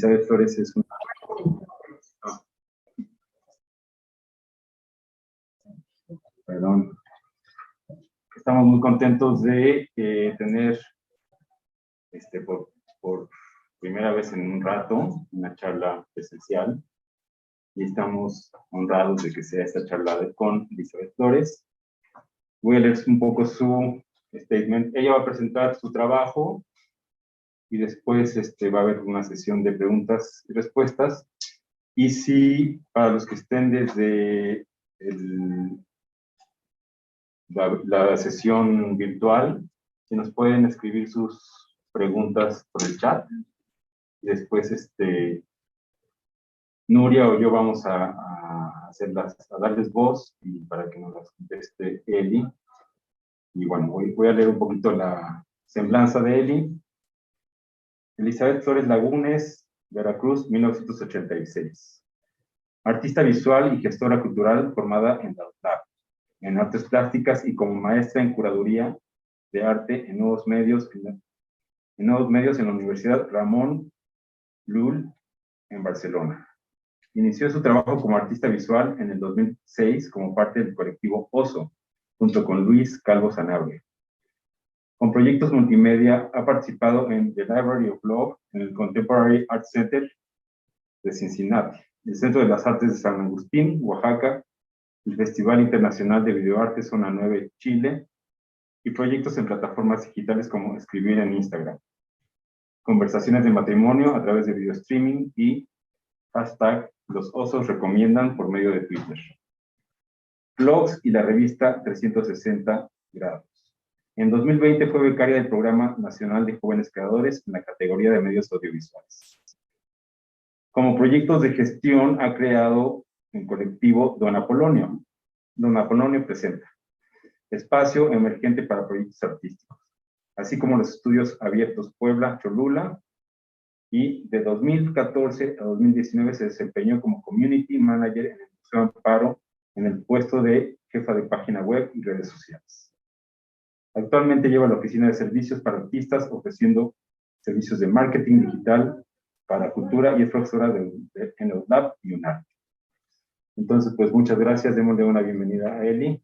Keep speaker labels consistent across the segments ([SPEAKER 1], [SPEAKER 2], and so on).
[SPEAKER 1] Elizabeth Flores es una... Perdón. Estamos muy contentos de tener por primera vez en un rato una charla presencial y estamos honrados de que sea esta charla con Elizabeth Flores. Voy a leer un poco su statement. Ella va a presentar su trabajo y después va a haber una sesión de preguntas y respuestas. Y si para los que estén desde la sesión virtual, si nos pueden escribir sus preguntas por el chat. Y después Nuria o yo vamos a darles voz y para que nos las conteste Eli. Y bueno, voy a leer un poquito la semblanza de Eli. Elizabeth Flores Lagunes, Veracruz, 1986. Artista visual y gestora cultural formada en la UTLAB, en artes plásticas y como maestra en curaduría de arte en nuevos medios en la Universidad Ramon Llull en Barcelona. Inició su trabajo como artista visual en el 2006 como parte del colectivo Oso, junto con Luis Calvo Sanabria. Con proyectos multimedia ha participado en The Library of Love, en el Contemporary Art Center de Cincinnati, el Centro de las Artes de San Agustín, Oaxaca, el Festival Internacional de Videoarte Zona 9, Chile, y proyectos en plataformas digitales como Escribir en Instagram, conversaciones de matrimonio a través de video streaming y hashtag Los Osos Recomiendan por medio de Twitter. Blogs y la revista 360 grados. En 2020 fue becaria del Programa Nacional de Jóvenes Creadores en la categoría de medios audiovisuales. Como proyectos de gestión ha creado en colectivo Don Apolonio. Don Apolonio presenta espacio emergente para proyectos artísticos, así como los estudios abiertos Puebla, Cholula, y de 2014 a 2019 se desempeñó como Community Manager en el Museo Amparo en el puesto de jefa de página web y redes sociales. Actualmente lleva la oficina de servicios para artistas ofreciendo servicios de marketing digital para cultura y es profesora en el UTLAB y UNAR. Entonces, pues muchas gracias, démosle una bienvenida a Eli.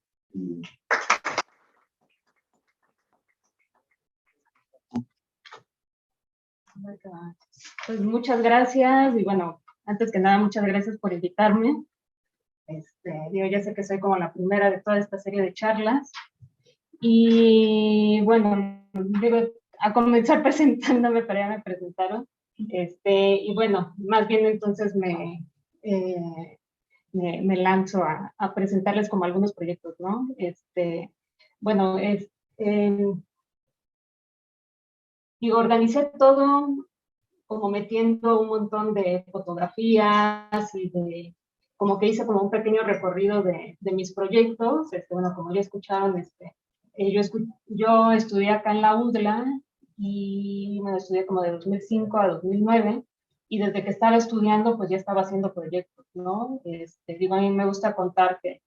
[SPEAKER 2] Pues muchas gracias y bueno, antes que nada muchas gracias por invitarme. Ya sé que soy como la primera de toda esta serie de charlas y bueno, a comenzar presentándome, pero ya me presentaron. Y bueno, más bien entonces me lanzo a presentarles como algunos proyectos, ¿no? Bueno, y organicé todo como metiendo un montón de fotografías y como que hice como un pequeño recorrido de mis proyectos. Bueno, como ya escucharon, yo estudié acá en la UDLA y bueno, estudié como de 2005 a 2009 y desde que estaba estudiando pues ya estaba haciendo proyectos, ¿no? A mí me gusta contar que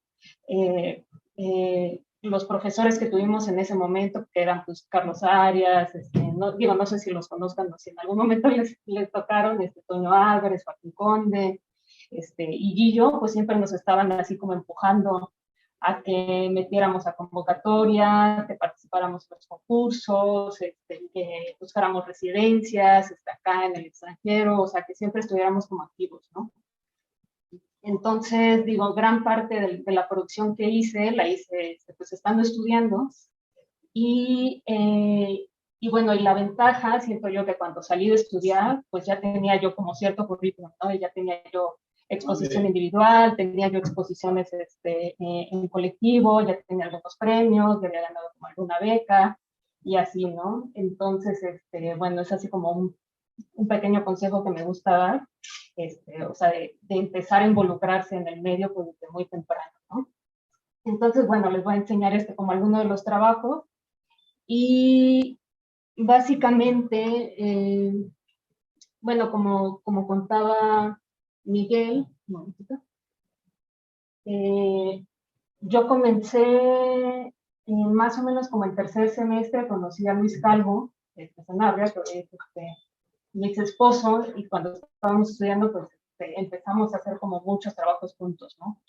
[SPEAKER 2] los profesores que tuvimos en ese momento, que eran pues Carlos Arias, no sé si los conozcan o si en algún momento les tocaron, Toño Álvarez, Joaquín Conde, y Guillo, pues siempre nos estaban así como empujando a que metiéramos a convocatoria, que participáramos en los concursos, que buscáramos residencias acá en el extranjero, o sea, que siempre estuviéramos como activos, ¿no? Entonces, gran parte de la producción que hice, la hice pues estando estudiando y bueno, y la ventaja, siento yo que cuando salí de estudiar, pues ya tenía yo como cierto currículum, ¿no? Y ya tenía yo exposición individual, tenía yo exposiciones en colectivo, ya tenía algunos premios, ya había ganado como alguna beca y así, ¿no? Entonces, bueno, es así como un pequeño consejo que me gusta dar, o sea, de empezar a involucrarse en el medio pues desde muy temprano, ¿no? Entonces, bueno, les voy a enseñar como algunos de los trabajos y básicamente, bueno, como contaba Miguel, yo comencé más o menos como el tercer semestre, conocí a Luis Calvo, Sanabria, que es mi ex esposo, y cuando estábamos estudiando, pues empezamos a hacer como muchos trabajos juntos, ¿no?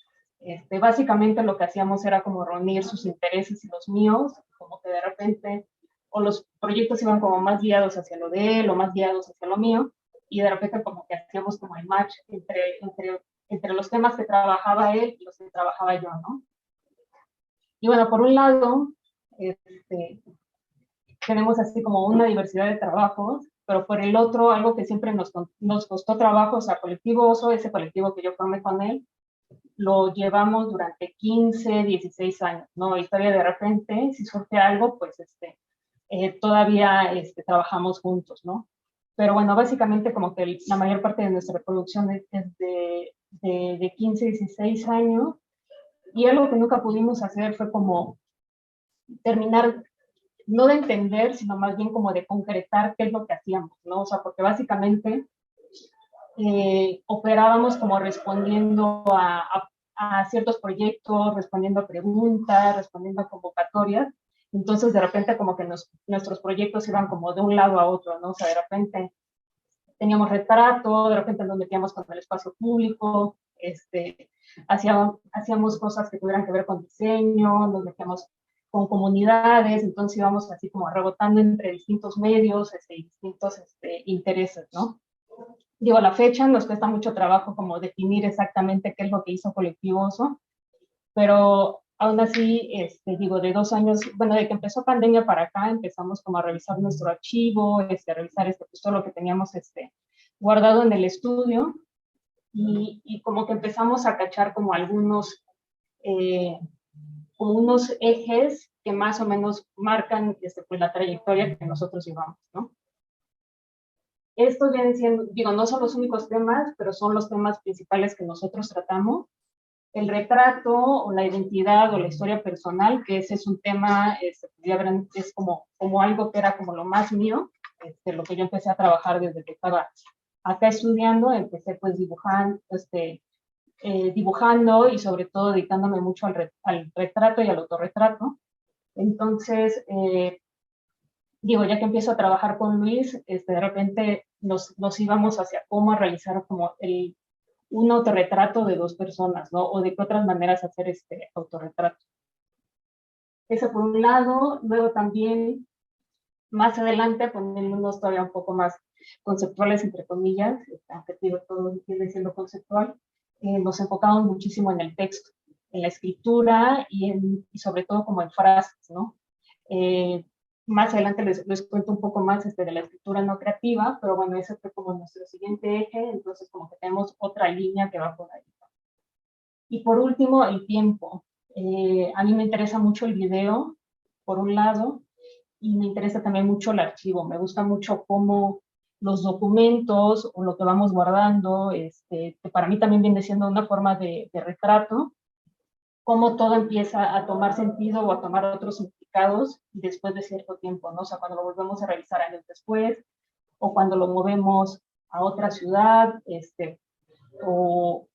[SPEAKER 2] Básicamente lo que hacíamos era como reunir sus intereses y los míos, como que de repente, o los proyectos iban como más guiados hacia lo de él, o más guiados hacia lo mío, y de repente como que hacíamos como el match entre los temas que trabajaba él y los que trabajaba yo, ¿no? Y bueno, por un lado, tenemos así como una diversidad de trabajos, pero por el otro, algo que siempre nos costó trabajo, o sea, Colectivo Oso, ese colectivo que yo formé con él, lo llevamos durante 15, 16 años, ¿no? Y todavía de repente, si surge algo, pues todavía trabajamos juntos, ¿no? Pero bueno, básicamente como que la mayor parte de nuestra producción es de 15, 16 años, y algo que nunca pudimos hacer fue como terminar, no de entender, sino más bien como de concretar qué es lo que hacíamos, ¿no? O sea, porque básicamente operábamos como respondiendo a ciertos proyectos, respondiendo a preguntas, respondiendo a convocatorias. Entonces, de repente, como que nuestros proyectos iban como de un lado a otro, ¿no? O sea, de repente teníamos retrato, de repente nos metíamos con el espacio público, hacíamos cosas que tuvieran que ver con diseño, nos metíamos con comunidades, entonces íbamos así como rebotando entre distintos medios, distintos intereses, ¿no? Digo, a la fecha nos cuesta mucho trabajo como definir exactamente qué es lo que hizo Colectivo Oso, pero aún así, digo, de 2 años, bueno, de que empezó pandemia para acá, empezamos como a revisar nuestro archivo, a revisar pues, todo lo que teníamos guardado en el estudio, y como que empezamos a cachar como como unos ejes que más o menos marcan pues, la trayectoria que nosotros llevamos, ¿no? Estos vienen siendo, digo, no son los únicos temas, pero son los temas principales que nosotros tratamos. El retrato o la identidad o la historia personal, que ese es un tema, ya verán, es como algo que era como lo más mío, lo que yo empecé a trabajar desde que estaba acá estudiando, empecé pues dibujando y sobre todo dedicándome mucho al retrato y al autorretrato. Entonces, digo, ya que empiezo a trabajar con Luis, de repente nos íbamos hacia cómo realizar como un autorretrato de dos personas, ¿no? O de qué otras maneras hacer este autorretrato. Eso por un lado. Luego también, más adelante, poniéndonos todavía un poco más conceptuales, entre comillas, aunque digo, todo viene siendo conceptual, nos enfocamos muchísimo en el texto, en la escritura y sobre todo como en frases, ¿no? Más adelante les cuento un poco más de la escritura no creativa, pero bueno, ese fue como nuestro siguiente eje, entonces como que tenemos otra línea que va por ahí. Y por último, el tiempo. A mí me interesa mucho el video, por un lado, y me interesa también mucho el archivo. Me gusta mucho cómo los documentos o lo que vamos guardando, que para mí también viene siendo una forma de retrato, cómo todo empieza a tomar sentido o a tomar otros significados después de cierto tiempo, ¿no? O sea, cuando lo volvemos a revisar años después, o cuando lo movemos a otra ciudad, o,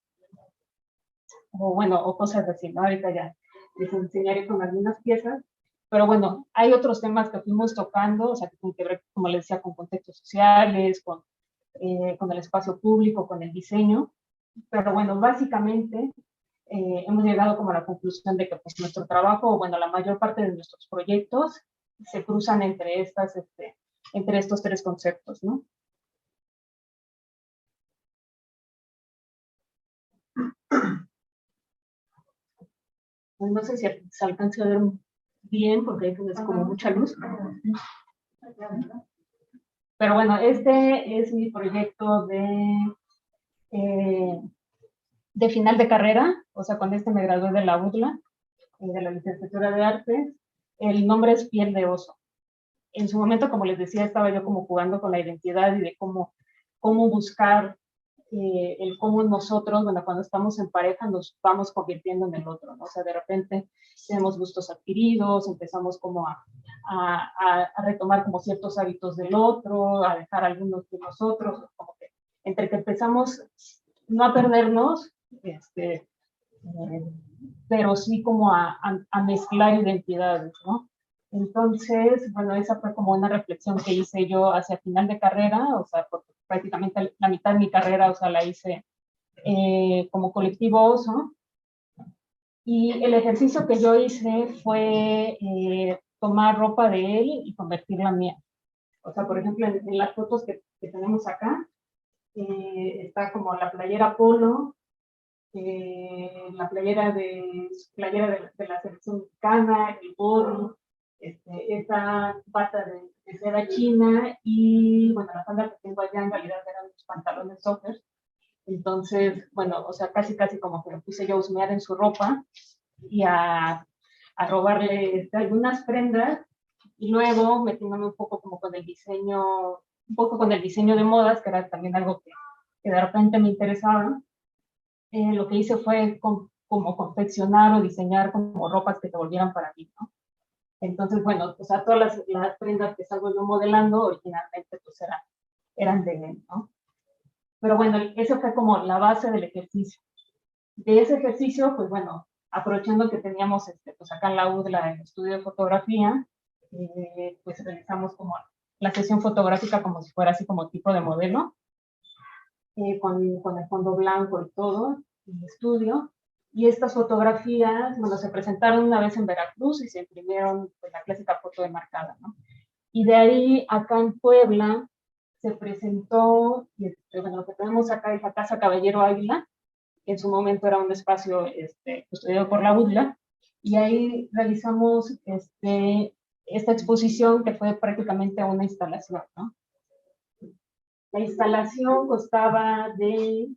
[SPEAKER 2] o bueno, o cosas así, ¿no? Ahorita ya les enseñaré con algunas piezas, pero bueno, hay otros temas que fuimos tocando, o sea, que tienen que ver, como les decía, con contextos sociales, con el espacio público, con el diseño, pero bueno, básicamente hemos llegado como a la conclusión de que pues nuestro trabajo, o bueno, la mayor parte de nuestros proyectos se cruzan entre estos tres conceptos, ¿no? Pues no sé si se alcanza a ver bien, porque hay como mucha luz. Pero bueno, este es mi proyecto de final de carrera, o sea, cuando me gradué de la UDLA, de la licenciatura de artes. El nombre es Piel de Oso. En su momento, como les decía, estaba yo como jugando con la identidad y de cómo buscar el cómo nosotros, bueno, cuando estamos en pareja nos vamos convirtiendo en el otro, ¿no? O sea, de repente tenemos gustos adquiridos, empezamos como a retomar como ciertos hábitos del otro, a dejar algunos de nosotros, como que entre que empezamos no a perdernos, pero sí como a mezclar identidades, ¿no? Entonces, bueno, esa fue como una reflexión que hice yo hacia final de carrera, o sea, porque prácticamente la mitad de mi carrera, o sea, la hice como colectivo oso. Y el ejercicio que yo hice fue tomar ropa de él y convertirla en mía. O sea, por ejemplo, en las fotos que tenemos acá, está como la playera polo, la playera de la selección mexicana, el gorro, esta bata de seda china y, bueno, la falda que tengo allá en realidad eran los pantalones soccer. Entonces, bueno, o sea, casi casi como que lo puse yo a husmear en su ropa y a robarle algunas prendas y luego metiéndome un poco como con el diseño, un poco con el diseño de modas, que era también algo que de repente me interesaba. Lo que hice fue como confeccionar o diseñar como ropas que te volvieran para ti, ¿no? Entonces, bueno, o sea, todas las prendas que salgo yo modelando originalmente pues eran de él, ¿no? Pero bueno, eso fue como la base del ejercicio. De ese ejercicio, pues bueno, aprovechando que teníamos pues acá en la UDLA el estudio de fotografía, pues realizamos como la sesión fotográfica como si fuera así como tipo de modelo, con el fondo blanco y todo, en el estudio. Y estas fotografías, bueno, se presentaron una vez en Veracruz y se imprimieron pues, la clásica foto de marcada, ¿no? Y de ahí, acá en Puebla, se presentó, bueno, lo que tenemos acá es la Casa Caballero Águila, que en su momento era un espacio custodiado por la UDLA, y ahí realizamos esta exposición que fue prácticamente una instalación, ¿no? La instalación constaba de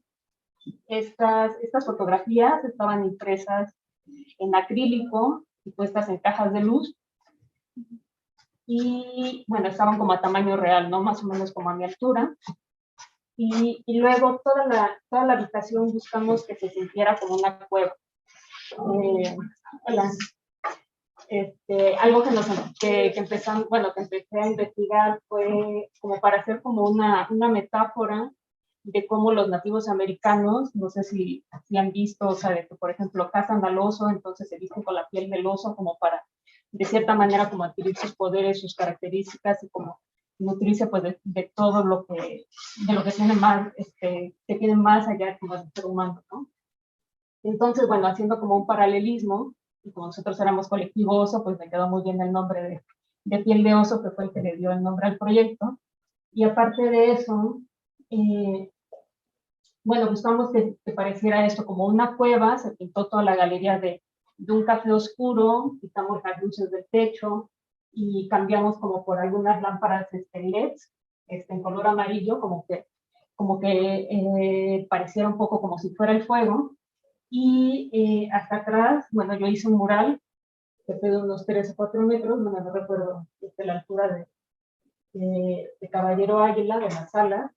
[SPEAKER 2] estas fotografías, estaban impresas en acrílico y puestas en cajas de luz, y bueno, estaban como a tamaño real, ¿no? Más o menos como a mi altura. Y luego toda la habitación buscamos que se sintiera como una cueva. Hola. Algo que empezamos, bueno, que empecé a investigar fue como para hacer como una metáfora de cómo los nativos americanos, no sé si han visto, o sea, de que, por ejemplo, cazan al oso, entonces se visten con la piel del oso como para, de cierta manera, como adquirir sus poderes, sus características y como nutrirse pues de todo de lo que tiene más, que tiene más allá como del ser humano, ¿no? Entonces, bueno, haciendo como un paralelismo, y como nosotros éramos colectivo oso, pues me quedó muy bien el nombre de piel de oso, que fue el que le dio el nombre al proyecto. Y aparte de eso, eh, bueno, buscamos que pareciera esto como una cueva, se pintó toda la galería de un café oscuro, quitamos las luces del techo y cambiamos como por algunas lámparas LEDs en color amarillo, como que pareciera un poco como si fuera el fuego. Y hasta atrás, bueno, yo hice un mural que fue de unos 3 o 4 metros, bueno, no recuerdo la altura de Caballero Águila, de la sala,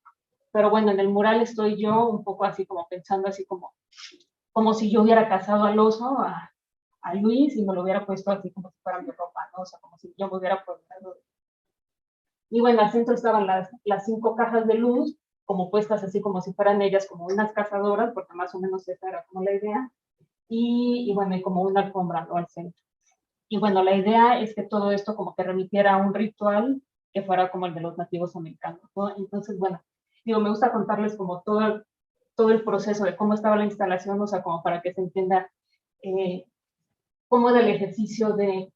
[SPEAKER 2] pero bueno, en el mural estoy yo un poco así como pensando así como si yo hubiera cazado al oso, a Luis, y me lo hubiera puesto así como si fuera mi ropa, ¿no? O sea, como si yo me hubiera puesto. Y bueno, al centro estaban las 5 cajas de luz, como puestas así como si fueran ellas como unas cazadoras, porque más o menos esa era como la idea, y bueno, y como una alfombra, ¿no? Al centro. Y bueno, la idea es que todo esto como que remitiera a un ritual que fuera como el de los nativos americanos, ¿no? Entonces, bueno, digo, me gusta contarles como todo el proceso de cómo estaba la instalación, o sea, como para que se entienda eh, cómo del ejercicio de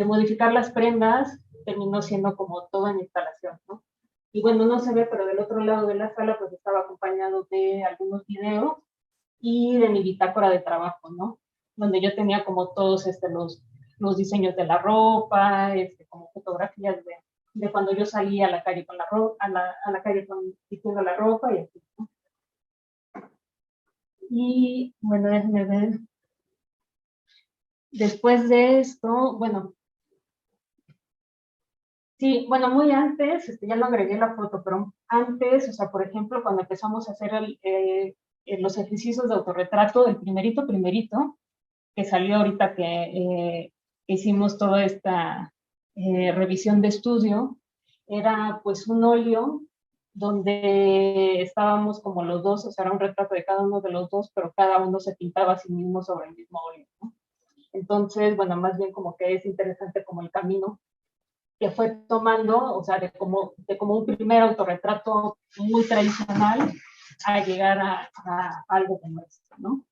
[SPEAKER 2] modificar las prendas terminó siendo como toda en instalación, ¿no? Y bueno, no se ve, pero del otro lado de la sala pues estaba acompañado de algunos videos y de mi bitácora de trabajo, ¿no? Donde yo tenía como todos los diseños de la ropa, como fotografías de cuando yo salía a la calle con la ropa, a la calle vistiendo la ropa y así, ¿no? Y bueno, déjenme ver. Después de esto, bueno, sí, bueno, muy antes, ya no agregué la foto, pero antes, o sea, por ejemplo, cuando empezamos a hacer los ejercicios de autorretrato, el primerito, que salió ahorita que hicimos toda esta revisión de estudio, era pues un óleo donde estábamos como los dos, o sea, era un retrato de cada uno de los dos, pero cada uno se pintaba a sí mismo sobre el mismo óleo, ¿no? Entonces, bueno, más bien como que es interesante como el camino que fue tomando, o sea, de como un primer autorretrato muy tradicional a llegar a algo como esto, ¿no?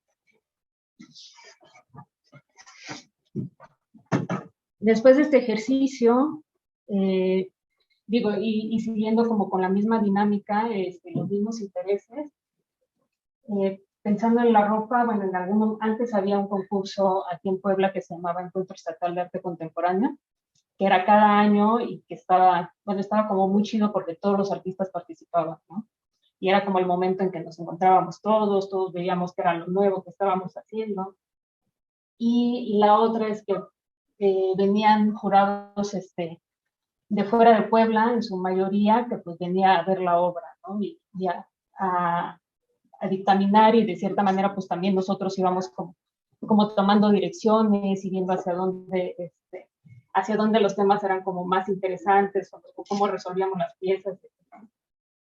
[SPEAKER 2] Después de este ejercicio, digo, y siguiendo como con la misma dinámica, los mismos intereses, pensando en la ropa, bueno, antes había un concurso aquí en Puebla que se llamaba Encuentro Estatal de Arte Contemporáneo, que era cada año y que estaba, bueno, estaba como muy chido porque todos los artistas participaban, ¿no? Y era como el momento en que nos encontrábamos todos veíamos que era lo nuevo que estábamos haciendo. Y la otra es que venían jurados de fuera de Puebla, en su mayoría, que pues venía a ver la obra, ¿no? Y a dictaminar, y de cierta manera pues también nosotros íbamos como tomando direcciones y viendo hacia dónde los temas eran como más interesantes, o cómo resolvíamos las piezas.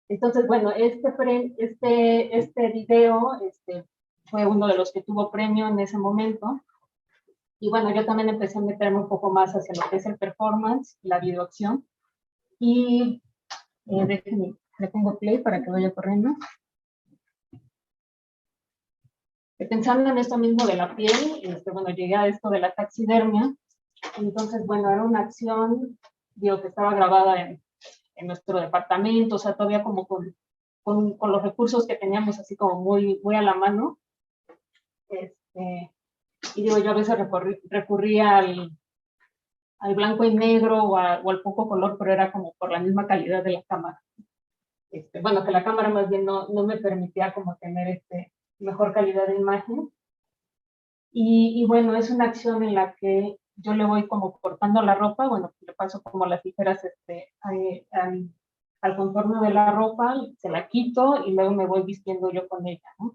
[SPEAKER 2] Entonces, bueno, este video fue uno de los que tuvo premio en ese momento. Y bueno, yo también empecé a meterme un poco más hacia lo que es el performance, la videoacción. Y déjenme, le pongo play para que vaya corriendo. Pensando en esto mismo de la piel, bueno, llegué a esto de la taxidermia. Entonces, bueno, era una acción, digo, que estaba grabada en nuestro departamento, o sea, todavía como con los recursos que teníamos así como muy a la mano. Y digo, yo a veces recurría al blanco y negro o al poco color, pero era como por la misma calidad de la cámara. Bueno, que la cámara más bien no me permitía como tener mejor calidad de imagen. Y bueno, es una acción en la que yo le voy como cortando la ropa, bueno, le paso como las tijeras al contorno de la ropa, se la quito y luego me voy vistiendo yo con ella, ¿no?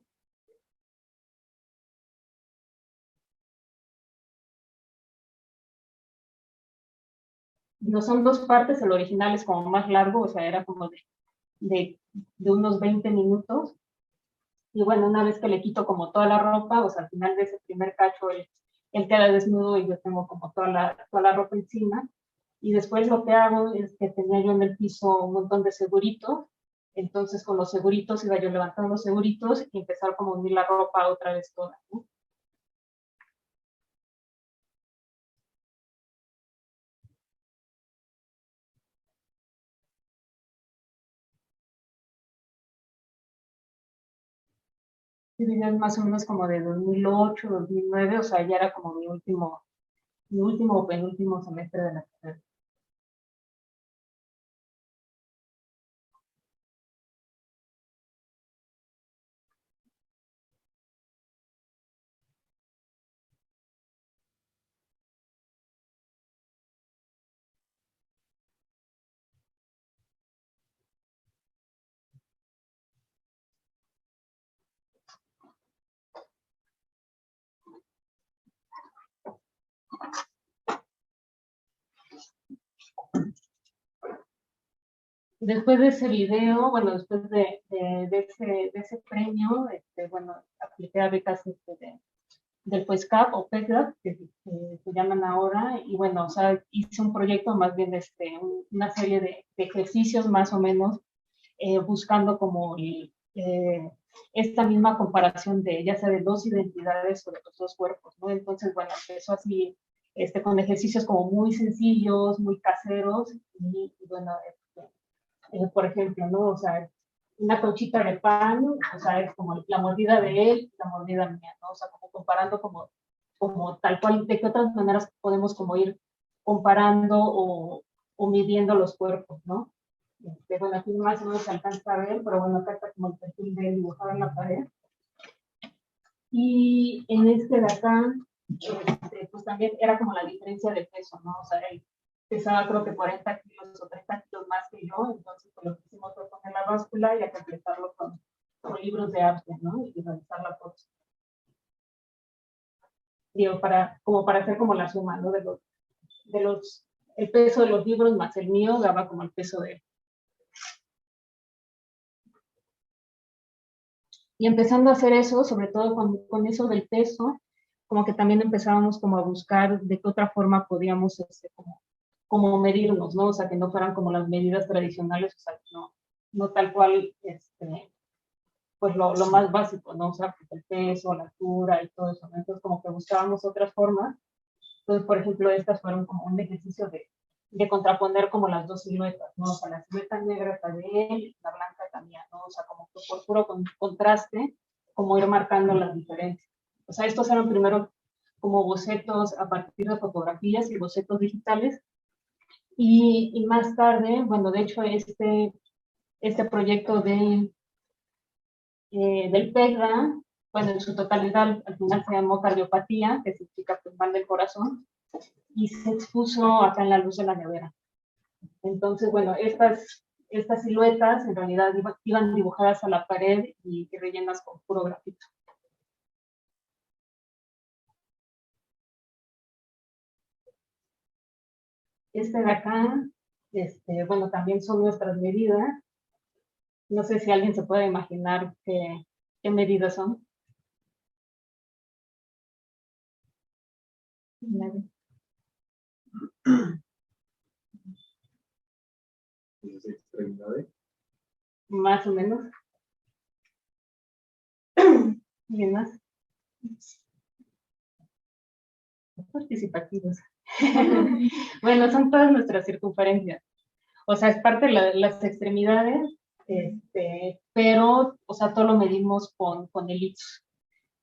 [SPEAKER 2] No son dos partes, el original es como más largo, o sea, era como de unos 20 minutos. Y bueno, una vez que le quito como toda la ropa, o sea, al final de ese primer cacho, él queda desnudo y yo tengo como toda la ropa encima. Y después lo que hago es que tenía yo en el piso un montón de seguritos. Entonces con los seguritos iba yo levantando los seguritos y empezar como a unir la ropa otra vez toda, ¿no? Y es más o menos como de 2008, 2009, o sea, ya era como mi último o penúltimo semestre de la carrera. Después de ese video, bueno, después de ese premio, bueno, apliqué a becas del PESCAP o PESCAP, que se llaman ahora, y bueno, o sea, hice un proyecto más bien, una serie de ejercicios más o menos, buscando como esta misma comparación de, ya sea de dos identidades o de los dos cuerpos, ¿no? Entonces, bueno, empezó así, con ejercicios como muy sencillos, muy caseros, y bueno, por ejemplo, ¿no? O sea, una conchita de pan, o sea, es como la mordida de él, la mordida mía, ¿no? O sea, como comparando como tal cual, de qué otras maneras podemos como ir comparando o midiendo los cuerpos, ¿no? Bueno, aquí más o menos se alcanza a ver, pero bueno, acá está como el perfil de dibujado en la pared. Y en de acá, pues también era como la diferencia de peso, ¿no? O sea, él pesaba creo que 40 kilos o 30 kilos más que yo, entonces pues, lo que hicimos fue poner la báscula y a completarlo con libros de arte, ¿no? Y realizar la foto. Digo, como para hacer como la suma, ¿no? El peso de los libros más el mío daba como el peso de él. Y empezando a hacer eso, sobre todo con eso del peso, como que también empezábamos como a buscar de qué otra forma podíamos como medirnos, ¿no? O sea, que no fueran como las medidas tradicionales, o sea, no tal cual, pues lo más básico, ¿no? O sea, pues el peso, la altura y todo eso, ¿no? Entonces como que buscábamos otras formas. Entonces, por ejemplo, estas fueron como un ejercicio de contraponer como las dos siluetas, ¿no? O sea, la silueta negra está de él y la blanca también, ¿no? O sea, como que por puro contraste, como ir marcando las diferencias. O sea, estos eran primero como bocetos a partir de fotografías y bocetos digitales. Y más tarde, bueno, de hecho, este proyecto del PEGRA, bueno, en su totalidad, al final se llamó cardiopatía, que significa pues, mal del corazón, y se expuso acá en la luz de la nevera. Entonces, bueno, estas siluetas en realidad iban dibujadas a la pared y rellenas con puro grafito. Este de acá, bueno, también son nuestras medidas. No sé si alguien se puede imaginar qué medidas son. Más o menos. Bien más. Participativos. Bueno, son todas nuestras circunferencias. O sea, es parte de las extremidades, pero, o sea, todo lo medimos con hilitos.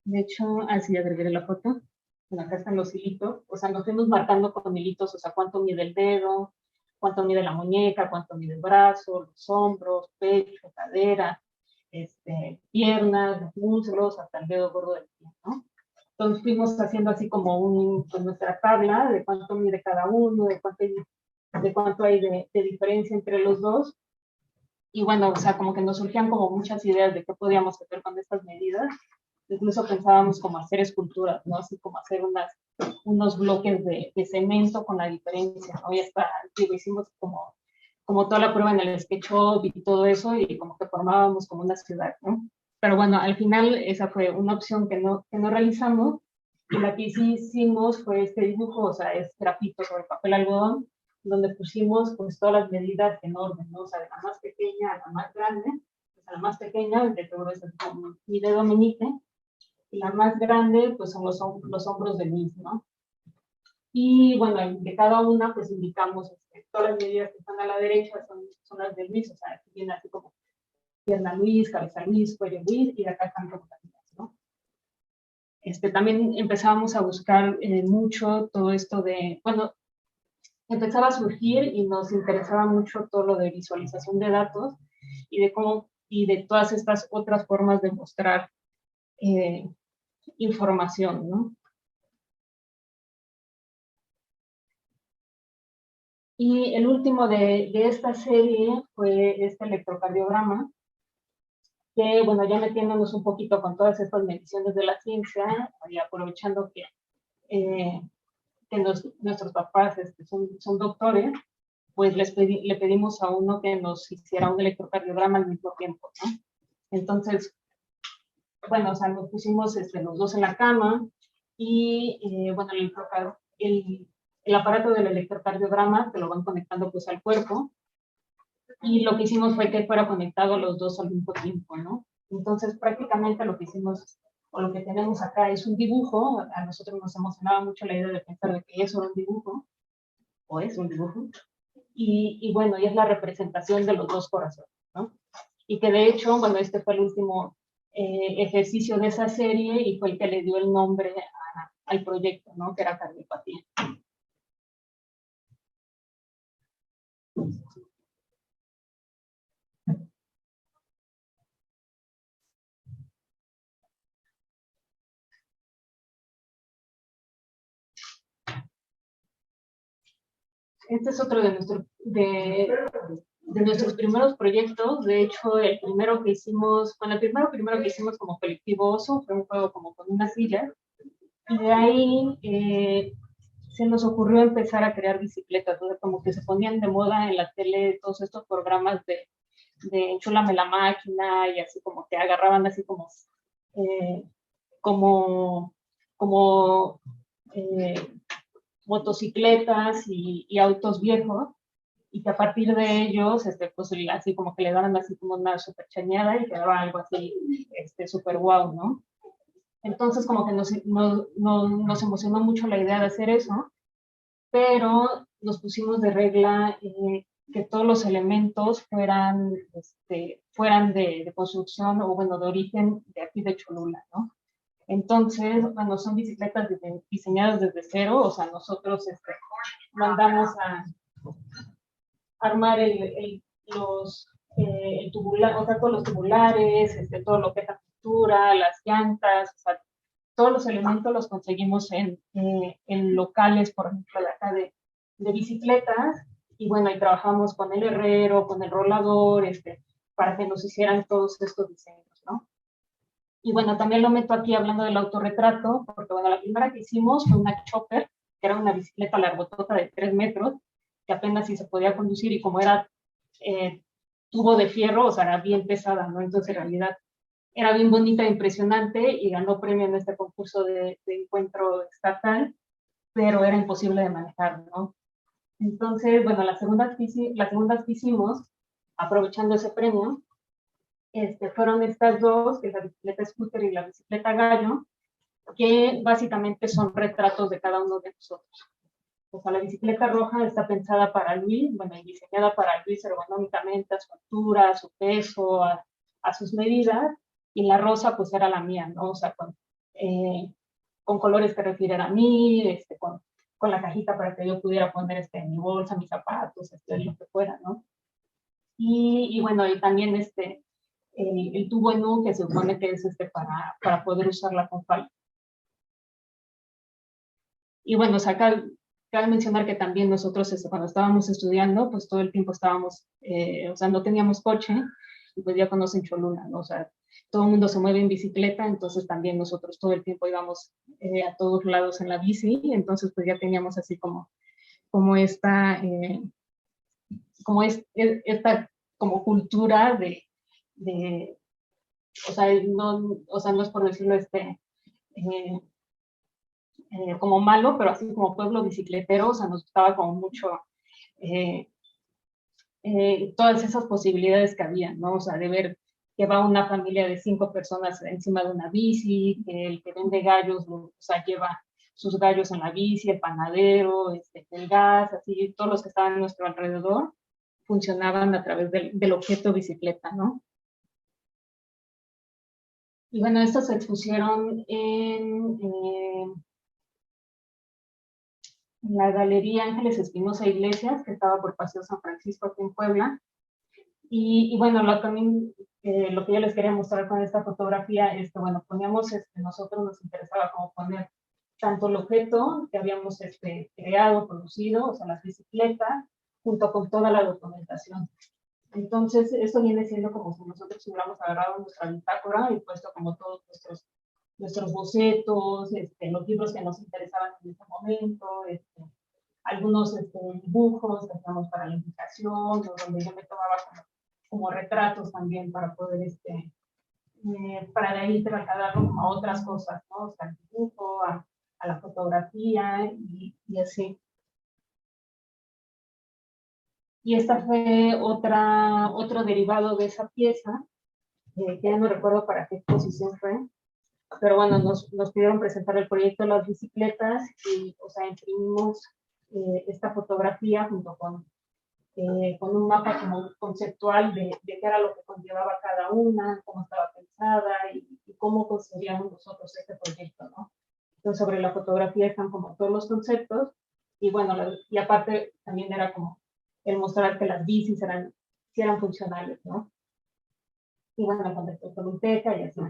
[SPEAKER 2] De hecho, así agregué la foto. Bueno, acá están los hilitos. O sea, nos fuimos marcando con hilitos, o sea, cuánto mide el dedo, cuánto mide la muñeca, cuánto mide el brazo, los hombros, pecho, cadera, piernas, los muslos, hasta el dedo gordo del pie, ¿no? Entonces fuimos haciendo así como pues nuestra tabla de cuánto mide cada uno, de cuánto hay de diferencia entre los dos. Y bueno, o sea, como que nos surgían como muchas ideas de qué podíamos hacer con estas medidas. Incluso pensábamos como hacer esculturas, ¿no? Así como hacer unos bloques de cemento con la diferencia, ¿no? Y hasta, digo, hicimos como toda la prueba en el SketchUp y todo eso, y como que formábamos como una ciudad, ¿no? Pero bueno, al final esa fue una opción que no realizamos, y la que sí hicimos fue este dibujo, o sea, es grafito sobre papel algodón, donde pusimos pues todas las medidas en orden, ¿no? O sea, de la más pequeña a la más grande, pues a la más pequeña, de todo eso como mi dedo meñique, y la más grande pues son los hombros de Luis, ¿no? Y bueno, de cada una pues indicamos todas las medidas que están a la derecha son las de Luis, o sea, aquí viene así como pierna Luis, cabeza Luis, cuello Luis, y de acá están como las mías, ¿no? También empezábamos a buscar mucho todo esto bueno, empezaba a surgir y nos interesaba mucho todo lo de visualización de datos y de todas estas otras formas de mostrar información, ¿no? Y el último de esta serie fue este electrocardiograma, que, bueno, ya metiéndonos un poquito con todas estas mediciones de la ciencia, y aprovechando eh, que nuestros papás son doctores, pues le pedimos a uno que nos hiciera un electrocardiograma al mismo tiempo, ¿no? Entonces, bueno, o sea, nos pusimos los dos en la cama y, bueno, el aparato del electrocardiograma te lo van conectando pues al cuerpo, y lo que hicimos fue que fuera conectado a los dos al mismo tiempo, ¿no? Entonces, prácticamente lo que hicimos, o lo que tenemos acá es un dibujo. A nosotros nos emocionaba mucho la idea de pensar de que eso era un dibujo, o es un dibujo, y bueno, y es la representación de los dos corazones, ¿no? Y que de hecho, bueno, este fue el último ejercicio de esa serie y fue el que le dio el nombre al proyecto, ¿no? Que era cardiopatía. Este es otro de nuestros primeros proyectos. De hecho, el primero que hicimos, bueno, el primero que hicimos como colectivo Oso fue un juego como con una silla, y de ahí se nos ocurrió empezar a crear bicicletas, ¿no? Como que se ponían de moda en la tele todos estos programas de enchúlame la máquina, y así como que agarraban así como como motocicletas y autos viejos, y que a partir de ellos, pues así como que le daban así como una super chañada y quedaba algo así, super guau, ¿no? Entonces como que nos emocionó mucho la idea de hacer eso, pero nos pusimos de regla que todos los elementos fueran de construcción o bueno, de origen de aquí de Cholula, ¿no? Entonces, bueno, son bicicletas diseñadas desde cero, o sea, nosotros mandamos a armar o sea, todos los tubulares, todo lo que es la pintura, las llantas, o sea, todos los elementos los conseguimos en locales, por ejemplo, de acá de bicicletas, y bueno, ahí trabajamos con el herrero, con el rolador, para que nos hicieran todos estos diseños, ¿no? Y bueno, también lo meto aquí hablando del autorretrato, porque bueno, la primera que hicimos fue una chopper, que era una bicicleta largotota de 3 metros, que apenas si se podía conducir y como era tubo de fierro, o sea, era bien pesada, ¿no? Entonces en realidad era bien bonita e impresionante y ganó premio en este concurso de encuentro estatal, pero era imposible de manejar, ¿no? Entonces, bueno, las segundas que hicimos, aprovechando ese premio, fueron estas dos, que es la bicicleta scooter y la bicicleta gallo, que básicamente son retratos de cada uno de nosotros. O sea, la bicicleta roja está pensada para Luis, bueno, y diseñada para Luis ergonómicamente, a su altura, a su peso, a sus medidas, y la rosa pues era la mía, ¿no? O sea, con colores que refiriera a mí, con la cajita para que yo pudiera poner mi bolsa, mis zapatos, lo que fuera, ¿no? Y bueno, y también el tubo en U, que se supone que es para poder usarla con falda. Y bueno, o sea, cabe mencionar que también nosotros cuando estábamos estudiando, pues todo el tiempo estábamos, o sea, no teníamos coche, y pues ya conocen Cholula, ¿no? O sea, todo el mundo se mueve en bicicleta, entonces también nosotros todo el tiempo íbamos a todos lados en la bici, entonces pues ya teníamos así como esta, esta como cultura o sea, no es por decirlo eh, como malo, pero así como pueblo bicicletero, o sea, nos gustaba como mucho eh, todas esas posibilidades que había, ¿no? O sea, de ver que va una familia de 5 personas encima de una bici, que el que vende gallos, o sea, lleva sus gallos en la bici, el panadero, el gas, así, todos los que estaban a nuestro alrededor funcionaban a través del objeto bicicleta, ¿no? Y bueno, estos se expusieron en la Galería Ángeles Espinosa Iglesias, que estaba por Paseo San Francisco aquí en Puebla. Y bueno, también lo que yo les quería mostrar con esta fotografía es que, bueno, poníamos, nosotros nos interesaba como poner tanto el objeto que habíamos creado, producido, o sea, las bicicletas, junto con toda la documentación. Entonces, esto viene siendo como si nosotros hubiéramos agarrado nuestra bitácora y puesto como todos nuestros bocetos, los libros que nos interesaban en ese momento, algunos dibujos que hacíamos para la invitación, o donde yo me tomaba como retratos también para poder, para de ahí trasladarlo como a otras cosas, ¿no? O sea, al dibujo, a la fotografía y así. Y esta fue otro derivado de esa pieza, que ya no recuerdo para qué exposición fue, pero bueno, nos pidieron presentar el proyecto de las bicicletas y, o sea, imprimimos esta fotografía junto con un mapa como conceptual de qué era lo que conllevaba cada una, cómo estaba pensada y cómo construíamos nosotros este proyecto, ¿no? Entonces, sobre la fotografía están como todos los conceptos y bueno, y aparte también era como el mostrar que las bicis sí eran funcionales, ¿no? Y bueno, con respecto a Luteca y así.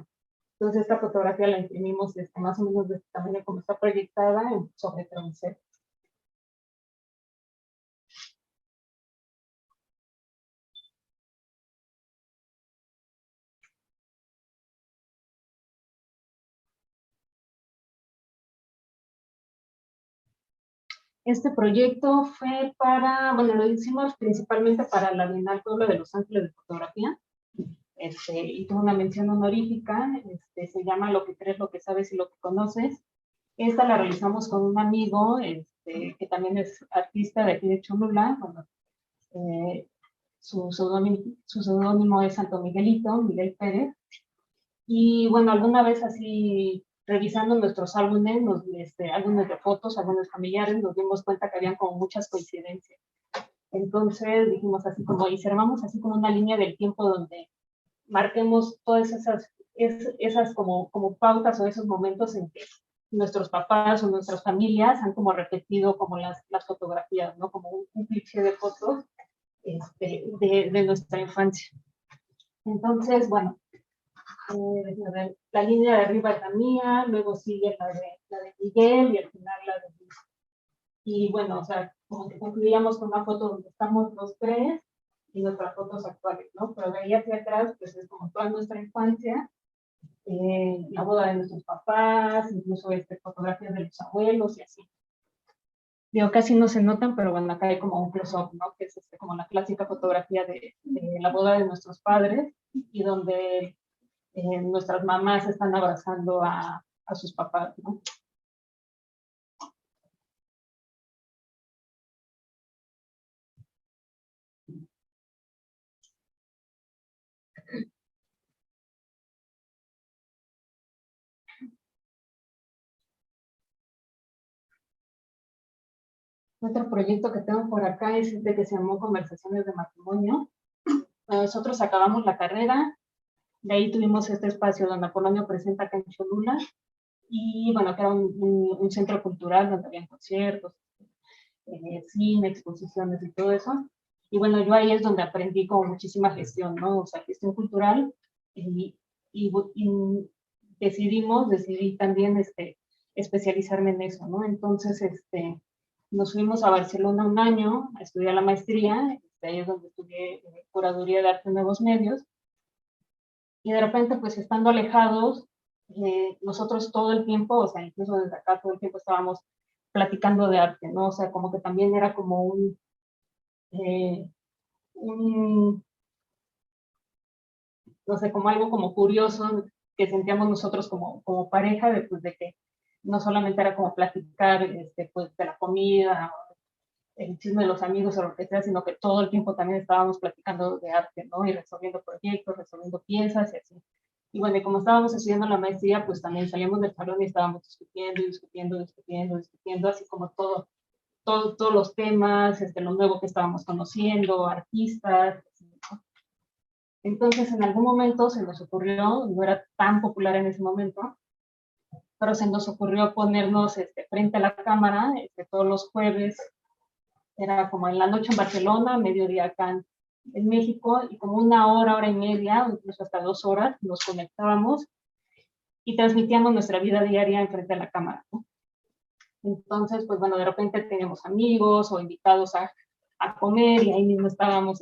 [SPEAKER 2] Entonces, esta fotografía la imprimimos más o menos de este tamaño como está proyectada sobre troncel. Este proyecto fue bueno, lo hicimos principalmente para la Bienal Pueblo de Los Ángeles de Fotografía, y tuvo una mención honorífica, se llama Lo que crees, lo que sabes y lo que conoces, Esta la realizamos con un amigo que también es artista de aquí de Cholula. Bueno, su seudónimo es Santo Miguelito, Miguel Pérez. Y bueno, alguna vez así, revisando nuestros álbumes, álbumes de fotos, álbumes familiares, nos dimos cuenta que habían como muchas coincidencias. Entonces dijimos así como, y armamos así como una línea del tiempo donde marquemos todas esas como pautas o esos momentos en que nuestros papás o nuestras familias han como repetido como las fotografías, ¿no? Como un cliché de fotos de nuestra infancia. Entonces, bueno, la línea de arriba es la mía, luego sigue la de Miguel y al final la de Luis. Y bueno, o sea, como que concluíamos con una foto donde estamos los tres y nuestras fotos actuales, ¿no? Pero de ahí hacia atrás, pues es como toda nuestra infancia, la boda de nuestros papás, incluso fotografías de los abuelos y así. Digo, casi no se notan, pero bueno, acá hay como un close-up, ¿no? Que es como la clásica fotografía de la boda de nuestros padres y donde nuestras mamás están abrazando a sus papás, ¿no? Otro proyecto que tengo por acá es que se llamó Conversaciones de Matrimonio. Nosotros acabamos la carrera, de ahí tuvimos este espacio donde Apolonio presenta acá en Cholula, y bueno, que era un centro cultural donde habían conciertos, cine, exposiciones y todo eso. Y bueno, yo ahí es donde aprendí como muchísima gestión, ¿no? O sea, gestión cultural, y decidí también especializarme en eso, ¿no? Entonces, nos fuimos a Barcelona un año a estudiar la maestría, ahí es donde estudié curaduría de arte en nuevos medios, y de repente, pues estando alejados, nosotros todo el tiempo, o sea, incluso desde acá todo el tiempo estábamos platicando de arte, ¿no? O sea, como que también era como eh, un no sé, como algo como curioso que sentíamos nosotros como pareja, de que no solamente era como platicar pues, de la comida, el chisme de los amigos o lo que sea, sino que todo el tiempo también estábamos platicando de arte, ¿no? Y resolviendo proyectos, resolviendo piezas y así. Y bueno, y como estábamos estudiando la maestría, pues también salíamos del salón y estábamos discutiendo, así como todos los temas, lo nuevo que estábamos conociendo, artistas. ¿No? Entonces, en algún momento se nos ocurrió, no era tan popular en ese momento, pero se nos ocurrió ponernos frente a la cámara todos los jueves. Era como en la noche en Barcelona, mediodía acá en México, y como una hora y media, incluso hasta 2 horas, nos conectábamos y transmitíamos nuestra vida diaria enfrente a la cámara, ¿no? Entonces, pues bueno, de repente teníamos amigos o invitados a comer y ahí mismo estábamos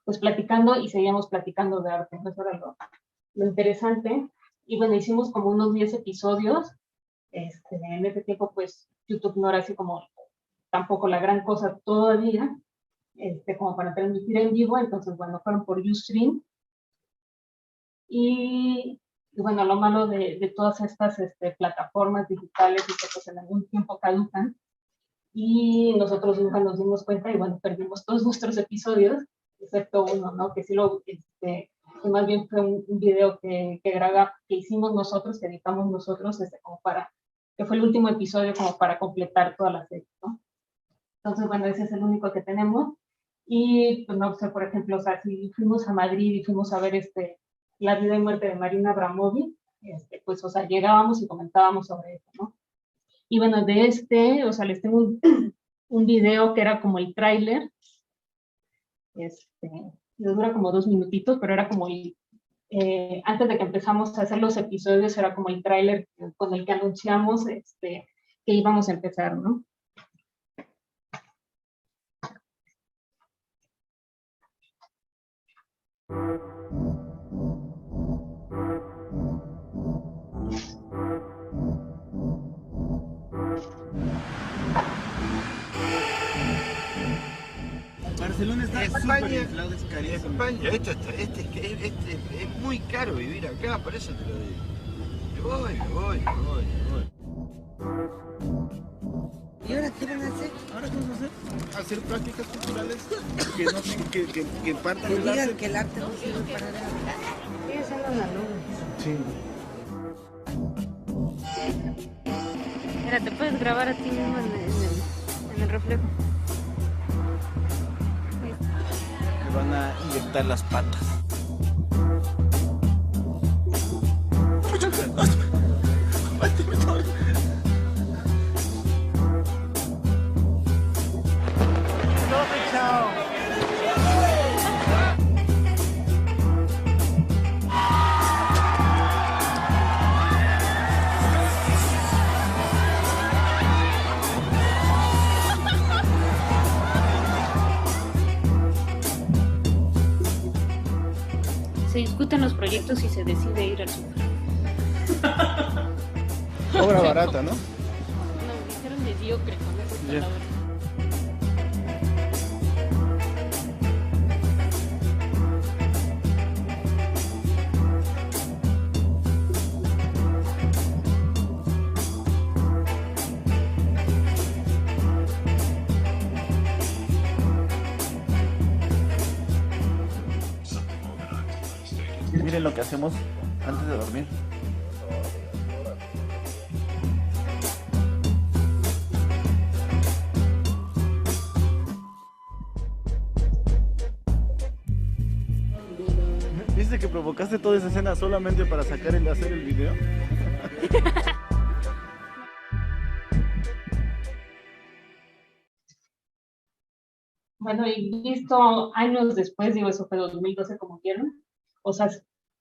[SPEAKER 2] pues platicando y seguíamos platicando de arte. Eso era lo interesante. Y bueno, hicimos como unos 10 episodios. En ese tiempo, pues YouTube no era así como tampoco la gran cosa todavía, como para transmitir en vivo. Entonces, bueno, fueron por Ustream. Y bueno, lo malo de todas estas plataformas digitales y que pues en algún tiempo caducan, y nosotros nunca nos dimos cuenta y bueno, perdimos todos nuestros episodios, excepto uno, ¿no? Que sí que más bien fue un video que hicimos nosotros, que editamos nosotros, que fue el último episodio como para completar toda la serie, ¿no? Entonces, bueno, ese es el único que tenemos. Y, pues, no sé, por ejemplo, o sea, si fuimos a Madrid y fuimos a ver La vida y muerte de Marina Abramovic, pues, o sea, llegábamos y comentábamos sobre eso, ¿no? Y bueno, o sea, les tengo un video que era como el tráiler, dura como 2 minutitos, pero era como antes de que empezamos a hacer los episodios, era como el tráiler con el que anunciamos que íbamos a empezar, ¿no?
[SPEAKER 3] Barcelona está
[SPEAKER 4] España,
[SPEAKER 3] súper inflado, es carísimo.
[SPEAKER 4] España, es muy caro vivir acá, por eso te lo digo. Me voy. ¿Y ahora qué van a hacer?
[SPEAKER 3] Ahora qué vamos a hacer? Hacer prácticas culturales que no que partan
[SPEAKER 4] Que
[SPEAKER 3] del
[SPEAKER 4] digan
[SPEAKER 3] arte.
[SPEAKER 4] que el arte no sirve para nada. Ellos andan la nube.
[SPEAKER 3] Sí.
[SPEAKER 5] Mira, te puedes grabar a ti mismo en el reflejo.
[SPEAKER 3] Me van a inyectar las patas.
[SPEAKER 5] Se discuten los proyectos y se decide ir al súper.
[SPEAKER 3] Obra barata, ¿no?
[SPEAKER 5] No, dijeron mediocre con esas
[SPEAKER 3] Ya.
[SPEAKER 5] palabras.
[SPEAKER 3] Miren lo que hacemos antes de dormir. ¿Viste que provocaste toda esa escena solamente para hacer el video?
[SPEAKER 2] Bueno, y visto años después, digo, eso fue 2012 como vieron, o sea,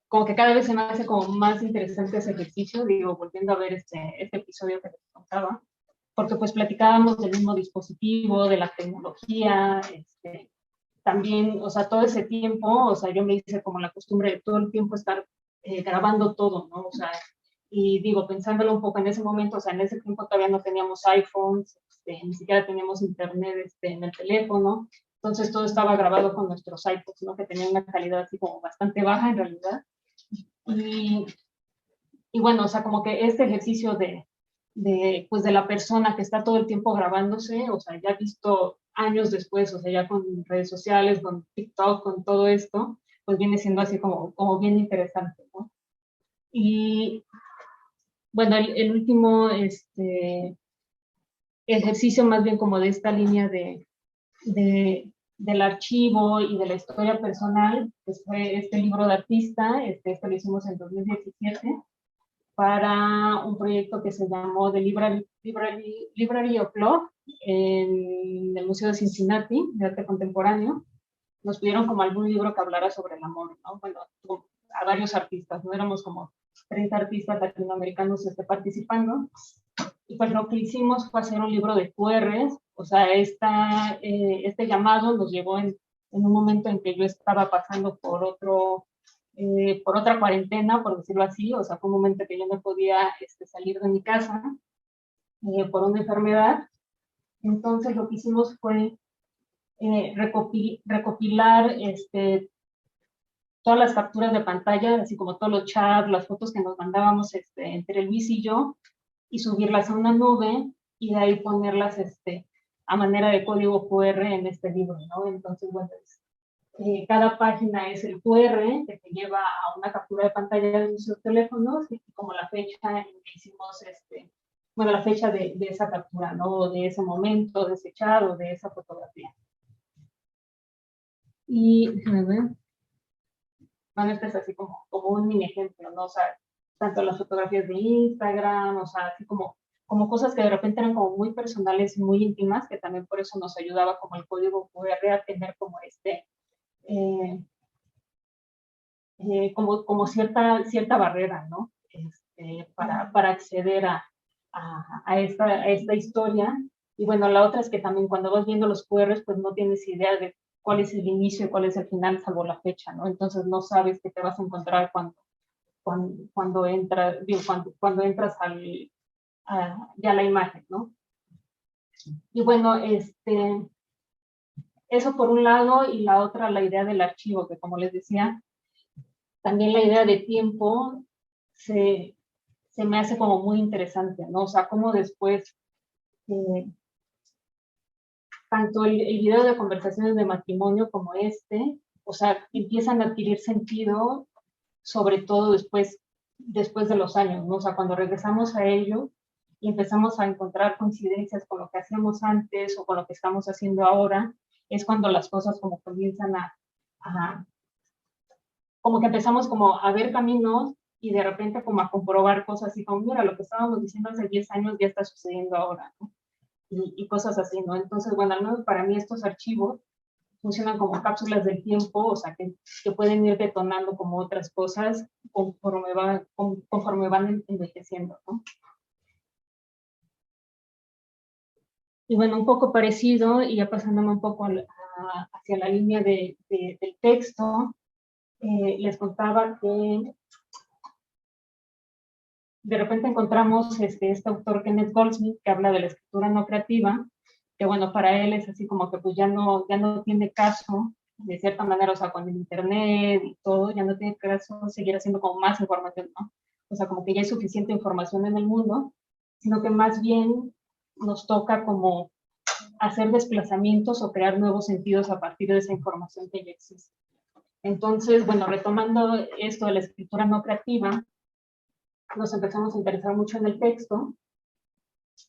[SPEAKER 2] como que cada vez se me hace como más interesante ese ejercicio, digo, volviendo a ver este episodio que les contaba, porque pues platicábamos del mismo dispositivo, de la tecnología, también, o sea, todo ese tiempo, o sea, yo me hice como la costumbre de todo el tiempo estar grabando todo, ¿no? O sea, y digo, pensándolo un poco en ese momento, o sea, en ese tiempo todavía no teníamos iPhones, ni siquiera teníamos internet en el teléfono, entonces todo estaba grabado con nuestros iPods, ¿no? Que tenían una calidad así como bastante baja en realidad. Y, y bueno, o sea, como que este ejercicio pues de la persona que está todo el tiempo grabándose, o sea, ya visto años después, o sea, ya con redes sociales, con TikTok, con todo esto, pues viene siendo así como bien interesante, ¿no? Y bueno, el último ejercicio más bien como de esta línea del archivo y de la historia personal, pues fue este libro de artista, esto lo hicimos en 2017, para un proyecto que se llamó The Library of Love en el Museo de Cincinnati de Arte Contemporáneo. Nos pidieron como algún libro que hablara sobre el amor, ¿no? Bueno, a varios artistas, ¿no? Éramos como 30 artistas latinoamericanos participando. Y pues lo que hicimos fue hacer un libro de QRs, o sea, este llamado nos llegó en un momento en que yo estaba pasando por otra cuarentena, por decirlo así, o sea, fue un momento que yo no podía salir de mi casa por una enfermedad. Entonces lo que hicimos fue recopilar todas las capturas de pantalla, así como todos los chats, las fotos que nos mandábamos entre Luis y yo, y subirlas a una nube y de ahí ponerlas a manera de código QR en este libro, ¿no? Entonces, bueno, cada página es el QR que te lleva a una captura de pantalla de nuestros teléfonos y como la fecha en que hicimos bueno, la fecha de esa captura, ¿no? De ese momento, de ese chat o de esa fotografía. Y, déjame ver, bueno, este es así como un mini ejemplo, ¿no? O sea, tanto las fotografías de Instagram, o sea, así como cosas que de repente eran como muy personales y muy íntimas, que también por eso nos ayudaba como el código QR a tener como como cierta barrera, ¿no? Para acceder a esta historia. Y bueno, la otra es que también cuando vas viendo los QRs, pues no tienes idea de cuál es el inicio y cuál es el final, salvo la fecha, ¿no? Entonces no sabes qué te vas a encontrar cuando entras ya a la imagen, ¿no? Y bueno, eso por un lado, y la otra, la idea del archivo, que como les decía, también la idea de tiempo se se me hace como muy interesante, ¿no? O sea, cómo después, tanto el video de conversaciones de matrimonio como este, o sea, empiezan a adquirir sentido, sobre todo después de los años, ¿no? O sea, cuando regresamos a ello y empezamos a encontrar coincidencias con lo que hacíamos antes o con lo que estamos haciendo ahora, es cuando las cosas como comienzan como que empezamos como a ver caminos y de repente como a comprobar cosas y como, mira, lo que estábamos diciendo hace 10 años ya está sucediendo ahora, ¿no? Y cosas así, ¿no? Entonces, bueno, al menos para mí estos archivos funcionan como cápsulas del tiempo, o sea, que pueden ir detonando como otras cosas conforme van envejeciendo, ¿no? Y bueno, un poco parecido, y ya pasándome un poco hacia la línea del texto, les contaba que de repente encontramos este autor Kenneth Goldsmith que habla de la escritura no creativa, que bueno, para él es así como que pues ya no tiene caso, de cierta manera, o sea, con el internet y todo, ya no tiene caso seguir haciendo como más información, ¿no? O sea, como que ya hay suficiente información en el mundo, sino que más bien nos toca como hacer desplazamientos o crear nuevos sentidos a partir de esa información que ya existe. Entonces, bueno, retomando esto de la escritura no creativa, nos empezamos a interesar mucho en el texto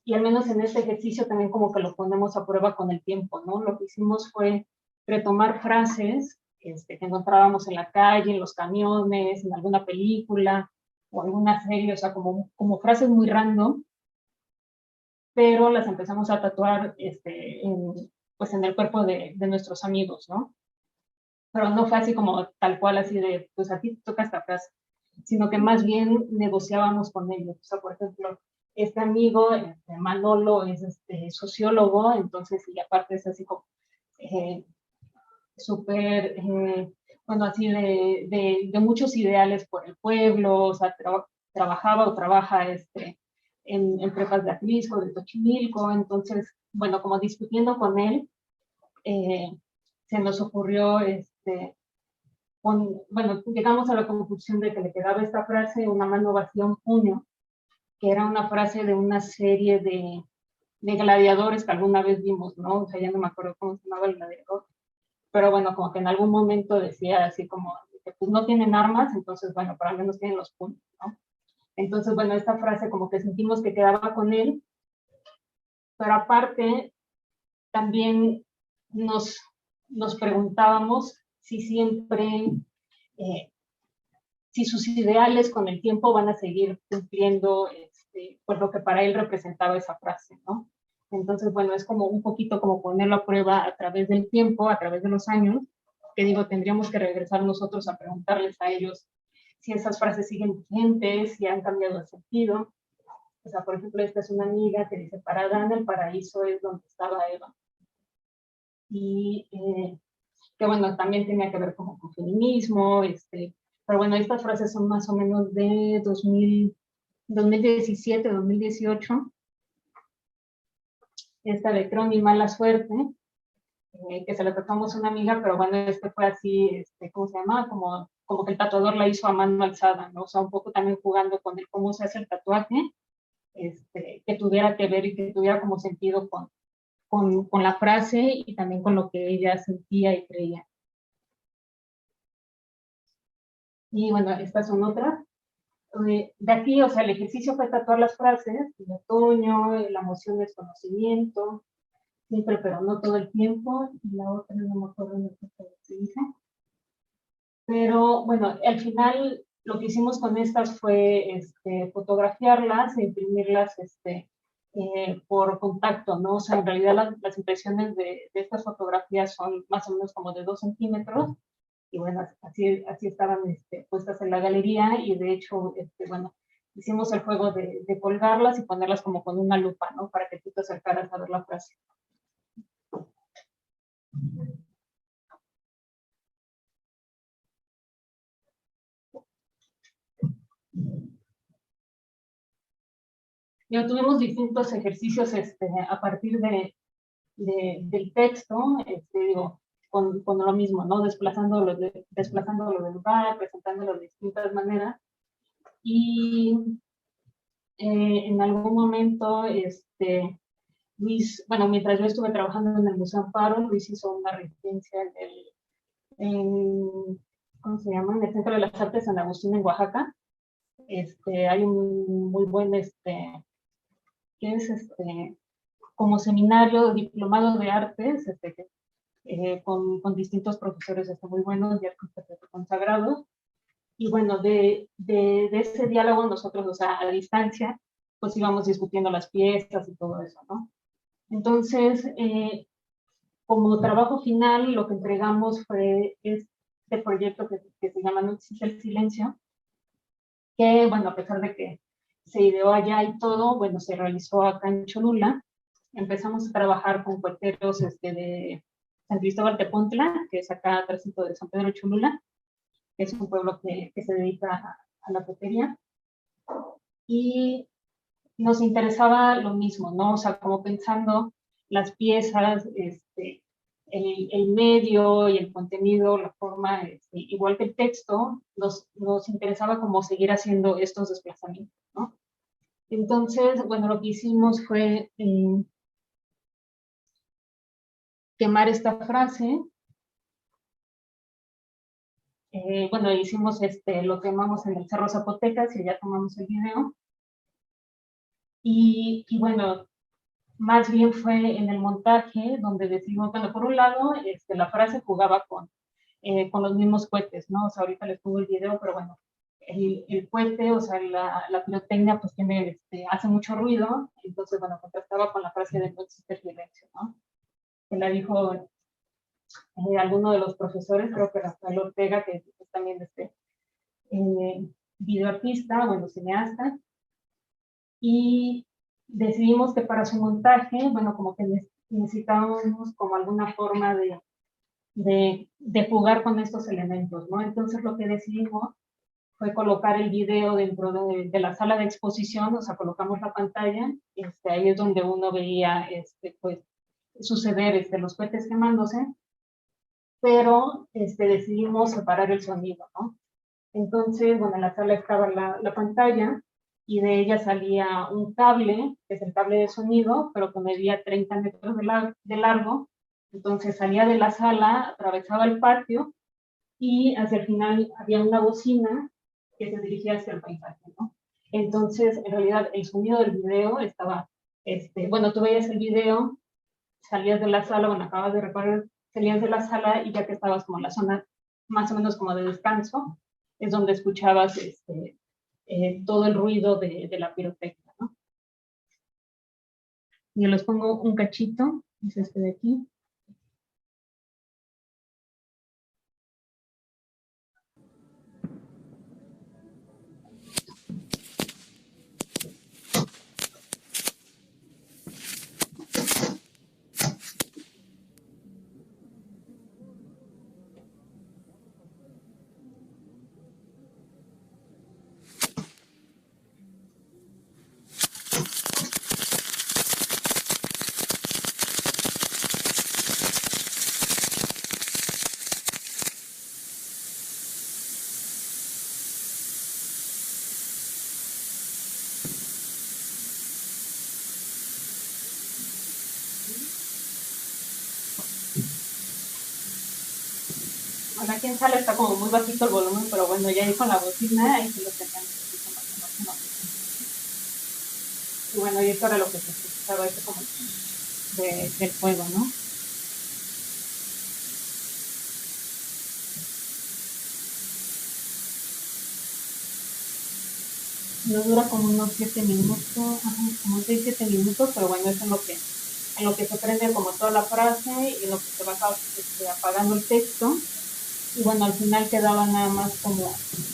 [SPEAKER 2] y al menos en este ejercicio también como que lo ponemos a prueba con el tiempo, ¿no? Lo que hicimos fue retomar frases que encontrábamos en la calle, en los camiones, en alguna película o alguna serie, o sea, como frases muy random, pero las empezamos a tatuar pues en el cuerpo de nuestros amigos, ¿no? Pero no fue así como tal cual, así de, pues a ti te toca esta frase, sino que más bien negociábamos con ellos. O sea, por ejemplo, este amigo, Manolo, es sociólogo, entonces, y aparte es así como súper, bueno, así de muchos ideales por el pueblo, o sea, trabajaba o trabaja en prepas de Atlisco, de Xochimilco, entonces, bueno, como discutiendo con él, se nos ocurrió, bueno, llegamos a la conclusión de que le quedaba esta frase, una mano vacía, un puño, que era una frase de una serie de gladiadores que alguna vez vimos, ¿no? O sea, ya no me acuerdo cómo se llamaba el gladiador, pero bueno, como que en algún momento decía así como que pues no tienen armas, entonces, bueno, pero al menos tienen los puños, ¿no? Entonces, bueno, esta frase como que sentimos que quedaba con él, pero aparte también nos preguntábamos si siempre, si sus ideales con el tiempo van a seguir cumpliendo pues lo que para él representaba esa frase, ¿no? Entonces, bueno, es como un poquito como ponerlo a prueba a través del tiempo, a través de los años, que digo, tendríamos que regresar nosotros a preguntarles a ellos si esas frases siguen vigentes, si han cambiado de sentido. O sea, por ejemplo, esta es una amiga que dice, para Adán el paraíso es donde estaba Eva. Y que bueno, también tenía que ver como con feminismo, pero bueno, estas frases son más o menos de 2017, 2018. Esta de Creo mi mala suerte, que se la tratamos a una amiga, pero bueno, fue así, ¿cómo se llama? Como que el tatuador la hizo a mano alzada, ¿no? O sea, un poco también jugando con el cómo se hace el tatuaje, que tuviera que ver y que tuviera como sentido con la frase y también con lo que ella sentía y creía. Y bueno, estas son otras. De aquí, o sea, el ejercicio fue tatuar las frases, el otoño, la emoción es conocimiento, siempre pero no todo el tiempo, y la otra no me acuerdo de qué se dice. Pero bueno, al final lo que hicimos con estas fue fotografiarlas e imprimirlas por contacto, ¿no? O sea, en realidad las impresiones de estas fotografías son más o menos como de 2 centímetros, y bueno, así estaban puestas en la galería, y de hecho, bueno, hicimos el juego de colgarlas y ponerlas como con una lupa, ¿no? Para que tú te acercaras a ver la frase. Ya tuvimos distintos ejercicios a partir del texto, digo, con lo mismo, ¿no? Desplazándolo del lugar, presentándolo de distintas maneras. Y En algún momento, Luis, bueno, mientras yo estuve trabajando en el Museo Amparo, Luis hizo una residencia ¿cómo se llama? En el Centro de las Artes San Agustín, en Oaxaca. Hay un muy buen, que es como seminario diplomado de artes, con distintos profesores muy buenos y artistas consagrados. Y bueno, de ese diálogo nosotros, o sea, a distancia, pues íbamos discutiendo las piezas y todo eso, ¿no? Entonces, como trabajo final, lo que entregamos fue este proyecto que se llama No existe el silencio, que, bueno, a pesar de que se ideó allá y todo, bueno, se realizó acá en Cholula. Empezamos a trabajar con cueteros de San Cristóbal Tepontla, que es acá atrás de San Pedro Cholula, que es un pueblo que se dedica a la cuetería. Y nos interesaba lo mismo, ¿no? O sea, como pensando las piezas, el medio y el contenido, la forma, igual que el texto, nos interesaba como seguir haciendo estos desplazamientos, ¿no? Entonces, bueno, lo que hicimos fue quemar esta frase. Bueno, hicimos lo quemamos en el Cerro Zapotecas y ya tomamos el video. Y bueno, más bien fue en el montaje donde decimos, bueno, por un lado, la frase jugaba con los mismos cohetes, ¿no? O sea, ahorita les pongo el video, pero bueno, el cohete, o sea, la pirotecnia, pues tiene, hace mucho ruido, entonces, bueno, contrastaba con la frase de no existe silencio, ¿no? Que la dijo alguno de los profesores, creo que Rafael Ortega, que es también eh, videoartista, bueno, cineasta, y decidimos que para su montaje, bueno, como que necesitábamos como alguna forma de jugar con estos elementos, ¿no? Entonces lo que decidimos fue colocar el video dentro de la sala de exposición, o sea, colocamos la pantalla, ahí es donde uno veía, pues, suceder los cohetes quemándose, pero decidimos separar el sonido, ¿no? Entonces, bueno, en la sala estaba la pantalla y de ella salía un cable, que es el cable de sonido, pero que medía 30 metros de largo. Entonces salía de la sala, atravesaba el patio y hacia el final había una bocina que se dirigía hacia el paisaje, ¿no? Entonces, en realidad, el sonido del video estaba, bueno, tú veías el video, salías de la sala, bueno, acabas de recorrer, salías de la sala y ya que estabas como en la zona más o menos como de descanso, es donde escuchabas todo el ruido de la pirotecnia, ¿no? Yo les pongo un cachito, es este de aquí. Bueno, aquí en sala está como muy bajito el volumen, pero bueno, ya ahí con la bocina, ahí se lo tenían un poquito más. Y bueno, y esto era lo que se escuchaba, como del fuego, ¿no? No dura como unos 7 minutos, como 6-7 minutos, pero bueno, es en lo que se prende como toda la frase y en lo que se va apagando el texto. Y bueno, al final quedaba nada más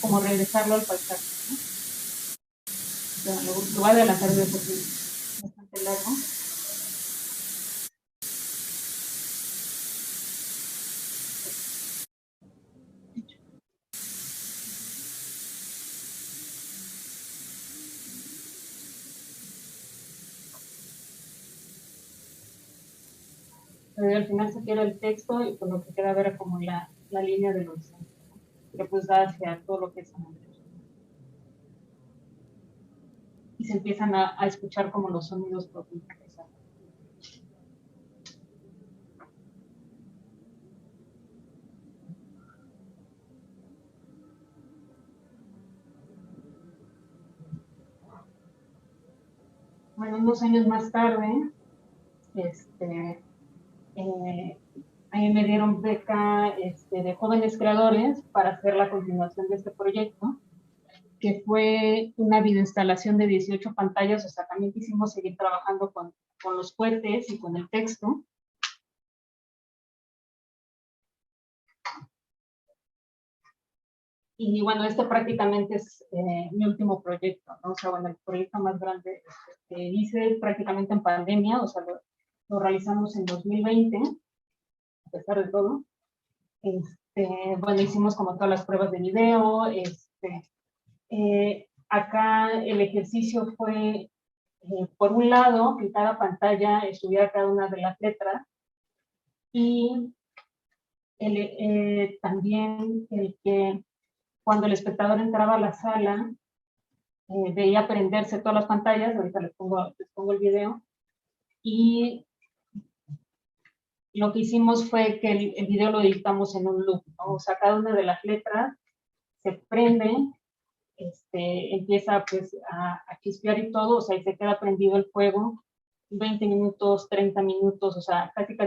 [SPEAKER 2] como regresarlo al paisaje, ¿no? Bueno, lo voy a adelantar de porque es bastante largo. Pero al final se queda el texto y pues lo que queda ver como la línea del horizonte, ¿no? Que pues da hacia todo lo que es San Andrés. y se empiezan a escuchar como los sonidos propios. Bueno, unos años más tarde, ahí me dieron beca de jóvenes creadores para hacer la continuación de este proyecto, que fue una videoinstalación de 18 pantallas. O sea, también quisimos seguir trabajando con los cohetes y con el texto. Y bueno, este prácticamente es mi último proyecto, ¿no? O sea, bueno, el proyecto más grande que hice prácticamente en pandemia. O sea, lo realizamos en 2020, a pesar de todo. Bueno, hicimos como todas las pruebas de video. Acá el ejercicio fue, por un lado, que cada pantalla estuviera cada una de las letras, y también el que cuando el espectador entraba a la sala, veía prenderse todas las pantallas. Ahorita les pongo el video. Y lo que hicimos fue que el video lo editamos en un loop, ¿no? O sea, cada una de las letras se prende, empieza pues a chispear y todo. O sea, y se queda prendido el fuego 20 minutos, 30 minutos, o sea, casi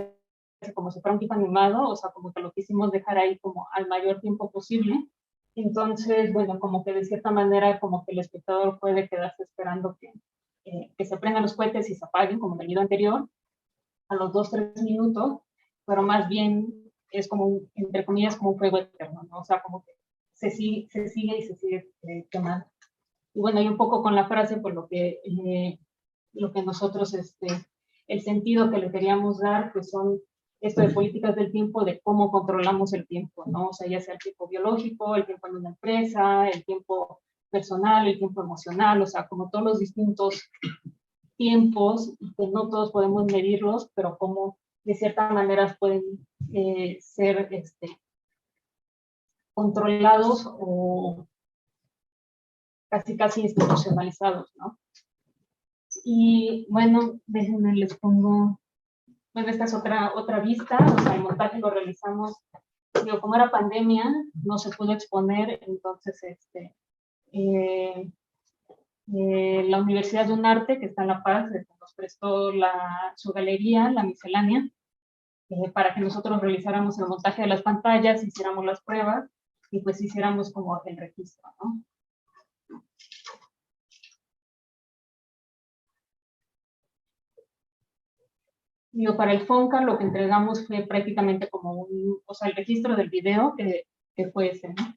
[SPEAKER 2] como si fuera un tipo animado. O sea, como que lo quisimos dejar ahí como al mayor tiempo posible. Entonces, bueno, como que de cierta manera, como que el espectador puede quedarse esperando que se prendan los cohetes y se apaguen, como en el video anterior, a los 2, 3 minutos, pero más bien es como, entre comillas, como un fuego eterno, ¿no? O sea, como que se sigue y se sigue quemando. Y bueno, y un poco con la frase, por lo que nosotros, el sentido que le queríamos dar, pues son esto de políticas del tiempo, de cómo controlamos el tiempo, ¿no? O sea, ya sea el tiempo biológico, el tiempo en una empresa, el tiempo personal, el tiempo emocional. O sea, como todos los distintos tiempos, y que no todos podemos medirlos, pero como de cierta manera pueden ser controlados o casi institucionalizados, ¿no? Y bueno, déjenme les pongo, bueno, esta es otra vista. O sea, el montaje lo realizamos, digo, como era pandemia, no se pudo exponer. Entonces, la Universidad de Unarte, que está en La Paz, nos prestó su galería, la miscelánea, para que nosotros realizáramos el montaje de las pantallas, hiciéramos las pruebas y pues hiciéramos como el registro, ¿no? Digo, para el FONCA lo que entregamos fue prácticamente como o sea, el registro del video que fue ese, ¿no?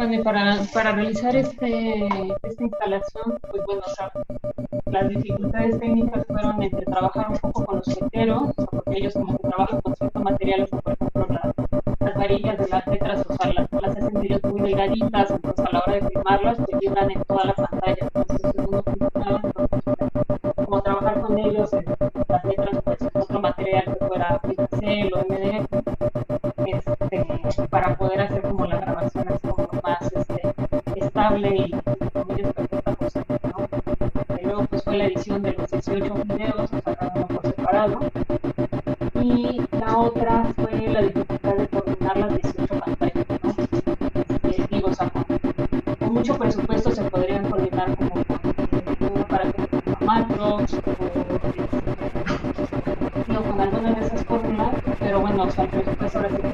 [SPEAKER 2] Bueno, y para realizar esta instalación, pues bueno, o sea, las dificultades técnicas fueron entre trabajar un poco con los chequeros, o sea, porque ellos como que trabajan con ciertos materiales, como por ejemplo las varillas de las letras, o sea, las hacen ellos muy delgaditas, entonces a la hora de filmarlas, pues vibran en toda la pantalla. Entonces, uno funcionaba, como trabajar con ellos, las letras, pues otro material que fuera Pixel o MDF, para poder hacer como la grabación así como más estable y con ellos perfecta posible, ¿no? Y luego pues fue la edición de los 18 videos, o sea, cada uno por separado. Y la otra fue la dificultad de coordinar las 18 pantallas, ¿no? Digo, o sea, con mucho presupuesto se podrían coordinar como con para que macros o con alguna de esas fórmulas, pero bueno, o sea, el presupuesto ahora sí que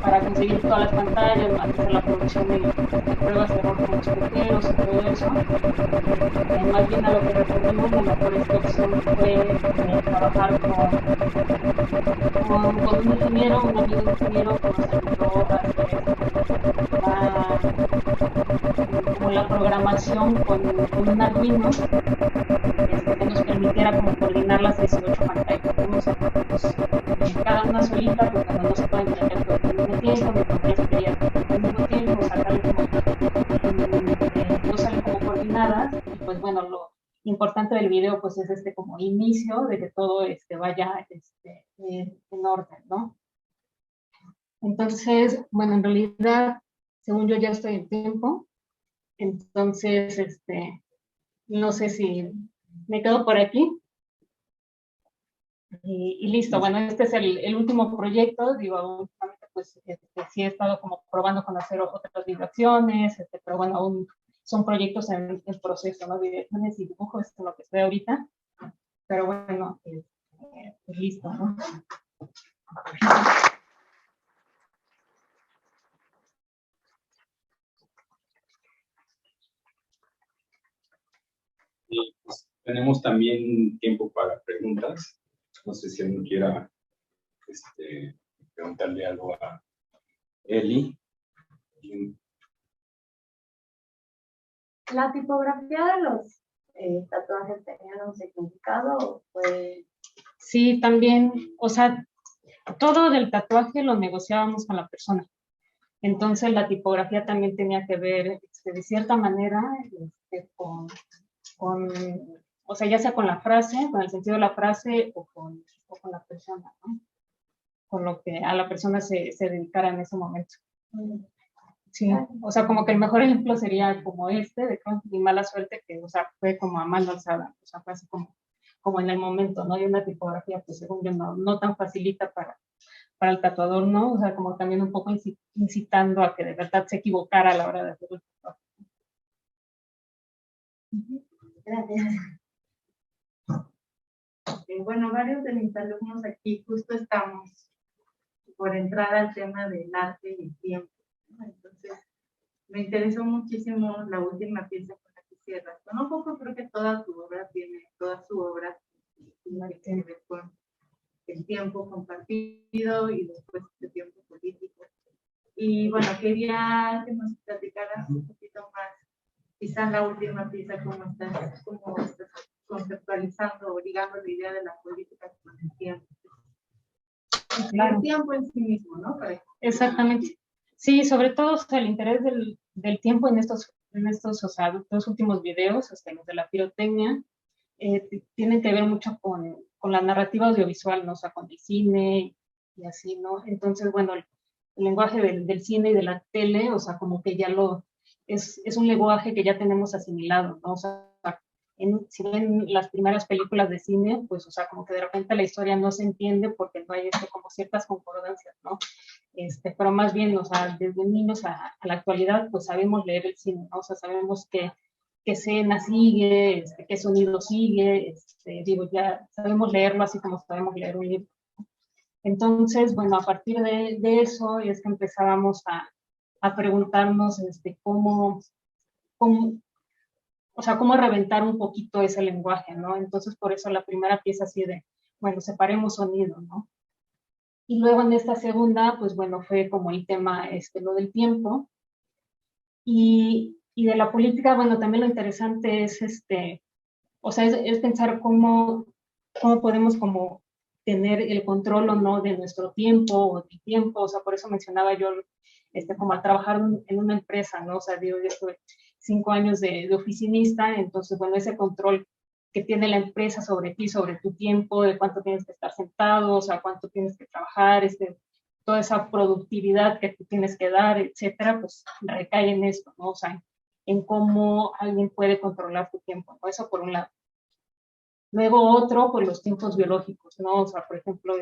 [SPEAKER 2] para conseguir todas las pantallas, más hacer la producción de pruebas de error con los peteros y todo eso. Más bien a lo que recurrimos, la mejor opción fue trabajar con un ingeniero, un amigo ingeniero que nos ayudó a hacer como la programación con un Arduino que nos permitiera como coordinar las 18 pantallas, ¿no? O sea, pues, cada una solita, pues cuando no se pueden tener todo al mismo tiempo, ni poner las querían al mismo tiempo, o sea, tal como no salen como coordinadas, y pues bueno, lo importante del video pues es como inicio de que todo vaya en orden, ¿no? Entonces, bueno, en realidad, según yo ya estoy en tiempo, entonces, no sé si me quedo por aquí. Y listo, bueno, este es el último proyecto, digo, pues sí he estado como probando con hacer otras videoacciones, pero bueno, aún son proyectos en proceso, ¿no? Videoacciones y dibujo es lo que estoy ahorita, pero bueno, pues listo, ¿no?
[SPEAKER 1] Y pues, tenemos también tiempo para preguntas. No sé si alguien quiera preguntarle algo a Eli.
[SPEAKER 6] ¿La tipografía de los tatuajes tenían un significado? Pues...
[SPEAKER 2] Sí, también, o sea, todo del tatuaje lo negociábamos con la persona. Entonces la tipografía también tenía que ver de cierta manera con, o sea, ya sea con la frase, con el sentido de la frase o con la persona, ¿no? Con lo que a la persona se dedicara en ese momento. Sí, o sea, como que el mejor ejemplo sería como de mi mala suerte, que, o sea, fue como a mano alzada, o sea, fue así como en el momento, ¿no? Y una tipografía, pues según yo, no tan facilita para el tatuador, ¿no? O sea, como también un poco incitando a que de verdad se equivocara a la hora de hacer el tatuaje.
[SPEAKER 6] Gracias. Bueno, varios de mis alumnos aquí justo estamos por entrar al tema del arte y el tiempo, ¿no? Entonces, me interesó muchísimo la última pieza con la que cierras. Bueno, un poco creo que toda su obra tiene que ver con el tiempo compartido y después el tiempo político. Y bueno, quería que nos platicaras un poquito más, quizás la última pieza, cómo estás conceptualizando o ligando la idea de la política con el tiempo. Claro. El tiempo en sí mismo, ¿no?
[SPEAKER 2] Exactamente. Sí, sobre todo, o sea, el interés del tiempo en estos o sea, dos últimos videos, los de la pirotecnia, tienen que ver mucho con la narrativa audiovisual, ¿no? O sea, con el cine y así, ¿no? Entonces, bueno, el lenguaje del cine y de la tele, o sea, como que ya es un lenguaje que ya tenemos asimilado, ¿no? O sea, si ven las primeras películas de cine, pues, o sea, como que de repente la historia no se entiende porque no hay como ciertas concordancias, ¿no? Pero más bien, o sea, desde niños a la actualidad, pues sabemos leer el cine, ¿no? O sea, sabemos qué escena sigue, qué sonido sigue, digo, ya sabemos leerlo así como sabemos leer un libro. Entonces, bueno, a partir de eso es que empezábamos a preguntarnos cómo, o sea, cómo reventar un poquito ese lenguaje, ¿no? Entonces, por eso la primera pieza así de, bueno, separemos sonido, ¿no? Y luego en esta segunda, pues bueno, fue como el tema, lo del tiempo, Y de la política, bueno, también lo interesante es, o sea, es pensar cómo podemos como tener el control o no de nuestro tiempo o del tiempo, o sea, por eso mencionaba yo, como al trabajar en una empresa, ¿no? O sea, yo estuve 5 años de oficinista, entonces, bueno, ese control que tiene la empresa sobre ti, sobre tu tiempo, de cuánto tienes que estar sentado, o sea, cuánto tienes que trabajar, toda esa productividad que tú tienes que dar, etcétera, pues recae en esto, ¿no? O sea, en cómo alguien puede controlar tu tiempo, ¿no? Eso por un lado. Luego otro, pues los tiempos biológicos, ¿no? O sea, por ejemplo,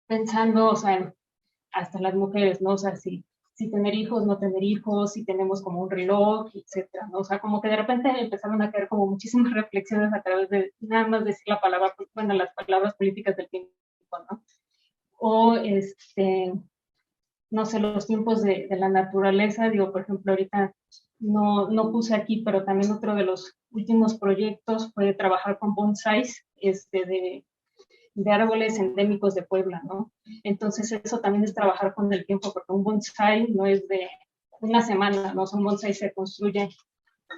[SPEAKER 2] pensando, o sea, hasta las mujeres, ¿no? O sea, si tener hijos, no tener hijos, si tenemos como un reloj, etcétera, ¿no? O sea, como que de repente empezaron a caer como muchísimas reflexiones a través de nada más decir la palabra, bueno, las palabras políticas del tiempo, ¿no? O, no sé, los tiempos de la naturaleza, digo, por ejemplo, ahorita no puse aquí, pero también otro de los últimos proyectos fue trabajar con bonsáis, de árboles endémicos de Puebla, ¿no? Entonces eso también es trabajar con el tiempo, porque un bonsái no es de una semana, ¿no? Un bonsái se construye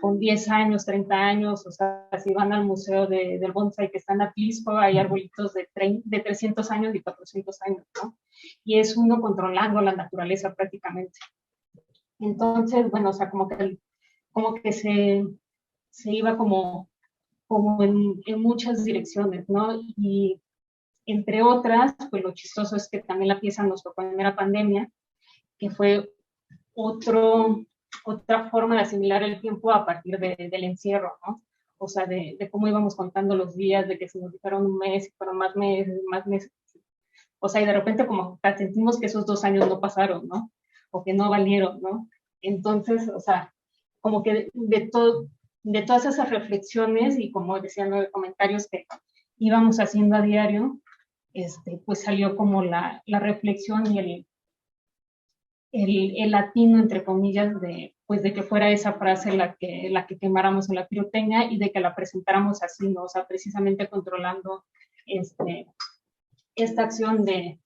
[SPEAKER 2] con 10 años, 30 años, o sea, si van al museo del bonsái que está en Atlisco, hay arbolitos de 300 años y 400 años, ¿no? Y es uno controlando la naturaleza prácticamente. Entonces, bueno, o sea, como que se iba como en muchas direcciones, ¿no? Y entre otras, pues lo chistoso es que también la pieza nos tocó en la pandemia, que fue otra forma de asimilar el tiempo a partir del encierro, ¿no? O sea, de cómo íbamos contando los días, de que se nos dijeron un mes, fueron más meses. O sea, y de repente como sentimos que esos 2 años no pasaron, ¿no? O que no valieron, ¿no? Entonces, o sea, como que de todas esas reflexiones y como decían los comentarios que íbamos haciendo a diario, pues salió como la reflexión y el latino, entre comillas, pues de que fuera esa frase la que quemáramos en la pirotecnia y de que la presentáramos así, ¿no? O sea, precisamente controlando esta acción de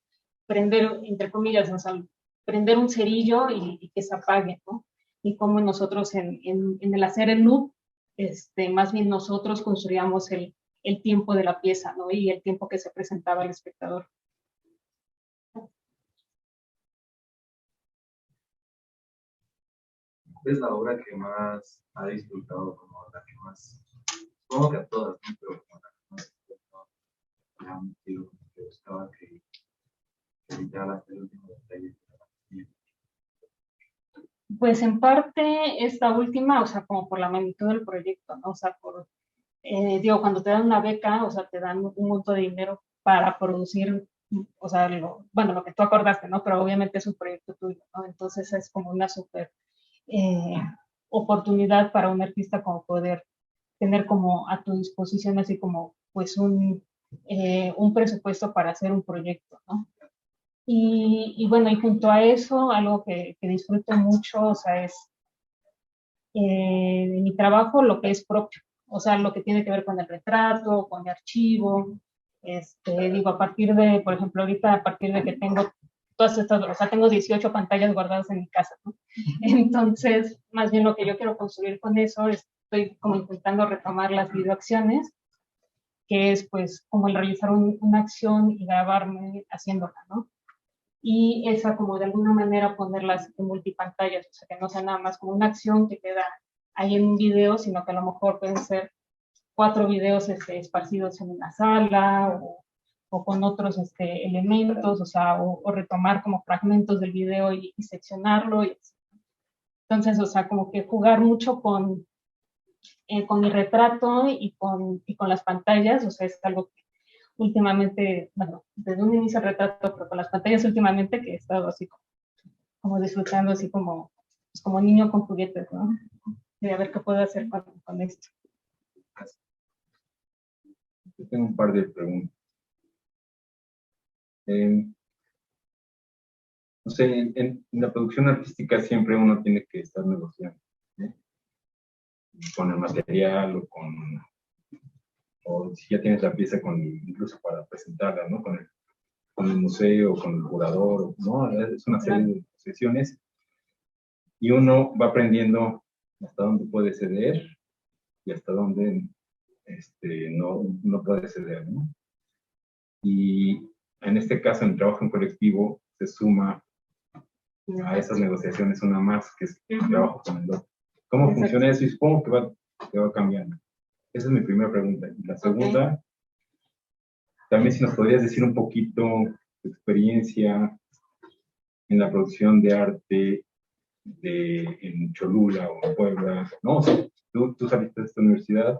[SPEAKER 2] prender, entre comillas, o sea, prender un cerillo y que se apague, ¿no? Y como nosotros en el hacer el loop, más bien nosotros construíamos el tiempo de la pieza, ¿no? Y el tiempo que se presentaba al espectador.
[SPEAKER 7] ¿Es la obra que más ha disfrutado, como la que más, supongo que a todas, ¿no? Pero como la que más disfrutado, le han metido, que buscaba que evitara hasta el último detalle?
[SPEAKER 2] Pues en parte esta última, o sea, como por la magnitud del proyecto, ¿no? O sea, digo, cuando te dan una beca, o sea, te dan un monto de dinero para producir, o sea, bueno, lo que tú acordaste, ¿no? Pero obviamente es un proyecto tuyo, ¿no? Entonces es como una súper oportunidad para un artista como poder tener como a tu disposición así como pues un presupuesto para hacer un proyecto, ¿no? Y bueno, y junto a eso, algo que disfruto mucho, o sea, es de mi trabajo lo que es propio, o sea, lo que tiene que ver con el retrato, con el archivo, digo, a partir de, por ejemplo, ahorita a partir de que tengo todas estas, o sea, tengo 18 pantallas guardadas en mi casa, ¿no? Entonces, más bien lo que yo quiero construir con eso, estoy como intentando retomar las videoacciones, que es pues como el realizar una acción y grabarme haciéndola, ¿no? Y esa como de alguna manera ponerlas en multipantallas, o sea, que no sea nada más como una acción que queda ahí en un video, sino que a lo mejor pueden ser 4 videos esparcidos en una sala o con otros elementos, o sea, o retomar como fragmentos del video y seccionarlo. Entonces, o sea, como que jugar mucho con mi retrato y con las pantallas, o sea, es algo que últimamente, bueno, desde un inicio el retrato, pero con las pantallas últimamente que he estado así como disfrutando, así como, pues como niño con juguetes, ¿no? De a ver qué puedo hacer con esto.
[SPEAKER 1] Yo tengo un par de preguntas. No sé, en la producción artística siempre uno tiene que estar negociando, ¿sí? Con el material o si ya tienes la pieza incluso para presentarla, ¿no? Con el museo, con el curador, ¿no? Es una serie de sesiones. y uno va aprendiendo hasta dónde puede ceder y hasta dónde no puede ceder, ¿no? Y en este caso, en el trabajo en colectivo, se suma a esas negociaciones una más, que es el trabajo con el otro. ¿Cómo
[SPEAKER 2] Exacto.
[SPEAKER 1] funciona eso? Y supongo que va cambiando. Esa es mi primera pregunta. Y la segunda, también si nos podrías decir un poquito tu experiencia en la producción de arte en Cholula o en Puebla, ¿no? O sea, tú saliste de esta universidad,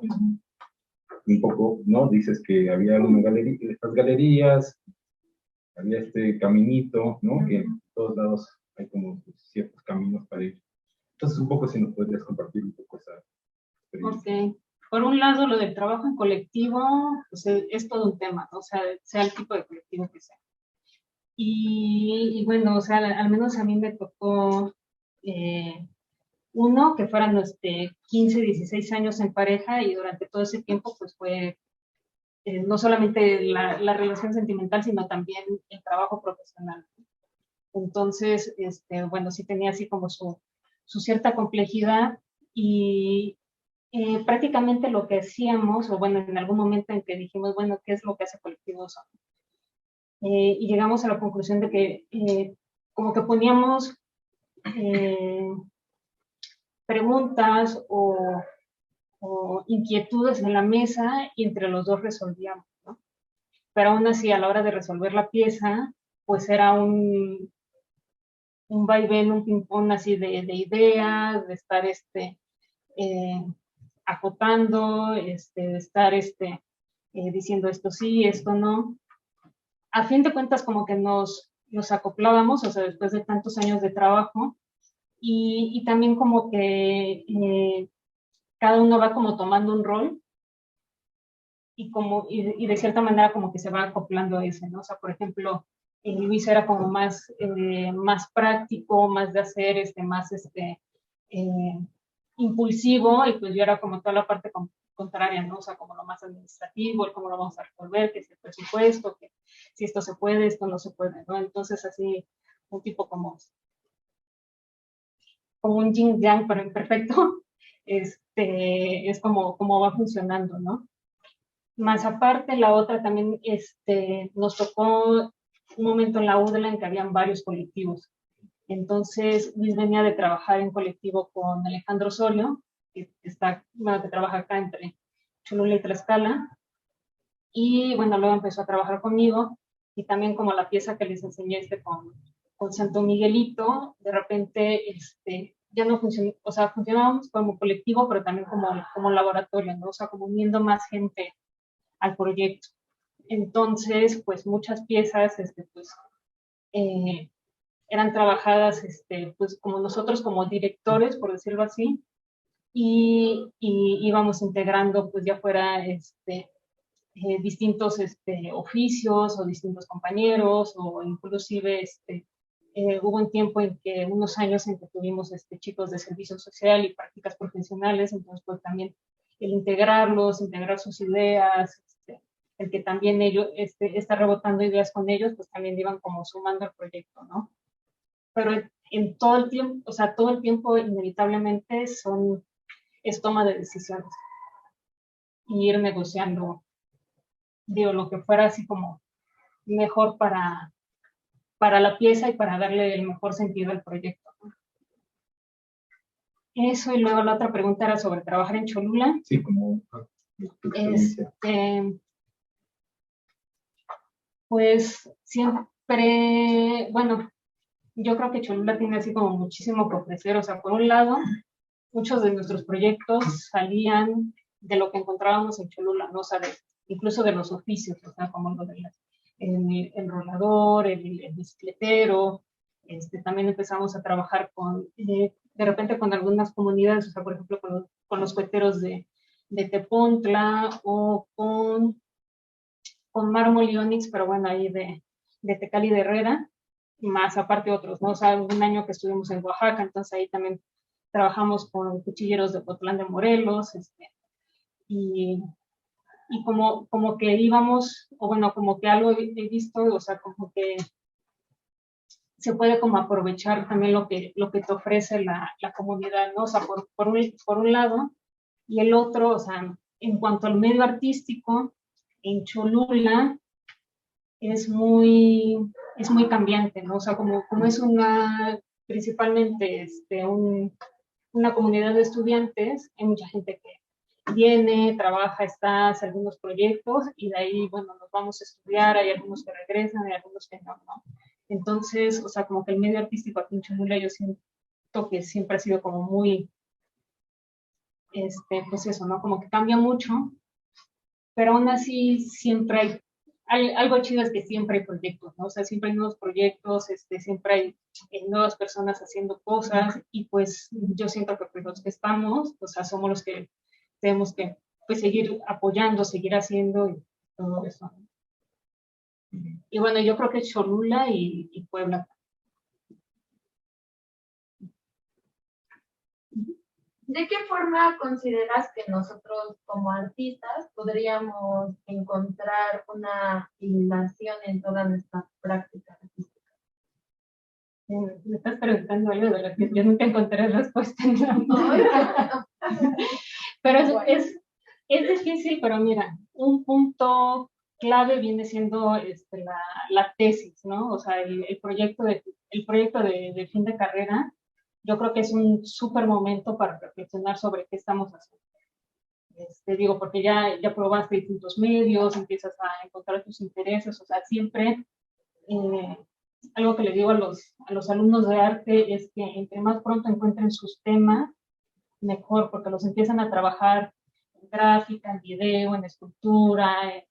[SPEAKER 1] un poco, ¿no? Dices que había una galería, estas galerías, había este caminito, ¿no? Que en todos lados hay como ciertos caminos para ir. Entonces, un poco si nos podrías compartir un poco esa experiencia.
[SPEAKER 2] Ok. Por un lado, lo del trabajo en colectivo, pues es todo un tema, ¿no? O sea el tipo de colectivo que sea. Y bueno, o sea, al menos a mí me tocó uno que fueran 15, 16 años en pareja y durante todo ese tiempo pues fue no solamente la relación sentimental, sino también el trabajo profesional. Entonces, bueno, sí tenía así como su cierta complejidad y prácticamente lo que hacíamos, o bueno, en algún momento en que dijimos, bueno, ¿qué es lo que hace Colectivos? Y llegamos a la conclusión de que como que poníamos preguntas o inquietudes en la mesa y entre los dos resolvíamos, ¿no? Pero aún así, a la hora de resolver la pieza, pues era un vaivén, un ping-pong así de ideas, de estar acotando, de estar diciendo esto sí, esto no. A fin de cuentas, como que nos acoplábamos, o sea, después de tantos años de trabajo, y también como que cada uno va como tomando un rol y de cierta manera como que se va acoplando a ese, ¿no? O sea, por ejemplo, Luis era como más práctico, más de hacer, más impulsivo, y pues yo era como toda la parte contraria, ¿no? O sea, como lo más administrativo, el cómo lo vamos a resolver, que es el presupuesto, que si esto se puede, esto no se puede, ¿no? Entonces así, un tipo como un yin yang, pero imperfecto, es como va funcionando, ¿no? Más aparte, la otra también, nos tocó un momento en la UDLA en que habían varios colectivos. Entonces, Luis venía de trabajar en colectivo con Alejandro Osorio, que trabaja acá entre Cholula y Tlaxcala. Y bueno, luego empezó a trabajar conmigo, y también como la pieza que les enseñé con Santo Miguelito, de repente ya no funcionó, o sea, funcionábamos como colectivo, pero también como laboratorio, ¿no? O sea, como uniendo más gente al proyecto. Entonces, pues muchas piezas, pues, eran trabajadas, pues como nosotros como directores, por decirlo así, y íbamos integrando, pues ya fuera, distintos oficios o distintos compañeros, o inclusive, hubo un tiempo unos años en que tuvimos chicos de servicio social y prácticas profesionales, entonces pues también el integrarlos, integrar sus ideas, el que también ellos está rebotando ideas con ellos, pues también iban como sumando al proyecto, ¿no? Pero en todo el tiempo, o sea, todo el tiempo inevitablemente es toma de decisiones y ir negociando, digo, lo que fuera así como mejor para la pieza y para darle el mejor sentido al proyecto, ¿no? Eso, y luego la otra pregunta era sobre trabajar en Cholula.
[SPEAKER 1] Sí, como tu experiencia.
[SPEAKER 2] Pues siempre, bueno, yo creo que Cholula tiene así como muchísimo que ofrecer. O sea, por un lado, muchos de nuestros proyectos salían de lo que encontrábamos en Cholula, ¿no? O sea, incluso de los oficios, o sea, como lo del el rolador, el bicicletero. También empezamos a trabajar de repente con algunas comunidades, o sea, por ejemplo, con los cueteros de Tepontla, o con Mármol y Onix, pero bueno, ahí de Tecali de Herrera, más aparte otros, ¿no? O sea, un año que estuvimos en Oaxaca, entonces ahí también trabajamos con cuchilleros de Potlán de Morelos, y como que íbamos, o bueno, como que algo he visto, o sea, como que se puede como aprovechar también lo que te ofrece la comunidad, ¿no? O sea, por un lado, y el otro, o sea, en cuanto al medio artístico, en Cholula es muy cambiante, ¿no? O sea, como es principalmente una comunidad de estudiantes, hay mucha gente que viene, trabaja, hace algunos proyectos y de ahí, bueno, nos vamos a estudiar, hay algunos que regresan, hay algunos que no, ¿no? Entonces, o sea, como que el medio artístico aquí en Cholula yo siento que siempre ha sido como muy, pues eso, ¿no? Como que cambia mucho, pero aún así siempre algo chido es que siempre hay proyectos, ¿no? O sea, siempre hay nuevos proyectos, siempre hay nuevas personas haciendo cosas y pues yo siento que pues los que estamos, o sea, somos los que tenemos que pues seguir apoyando, seguir haciendo y todo eso. Y bueno, yo creo que Cholula y Puebla.
[SPEAKER 6] ¿De qué forma consideras que nosotros como artistas podríamos encontrar una hilación en toda nuestra práctica artística?
[SPEAKER 2] Me estás preguntando algo de lo que yo nunca encontré respuesta en la pero es difícil, pero mira, un punto clave viene siendo la tesis, ¿no? O sea, el proyecto de fin de carrera, yo creo que es un súper momento para reflexionar sobre qué estamos haciendo. Digo, porque ya probaste distintos medios, empiezas a encontrar tus intereses, o sea, siempre algo que le digo a los alumnos de arte es que entre más pronto encuentren sus temas, mejor, porque los empiezan a trabajar en gráfica, en video, en escultura, en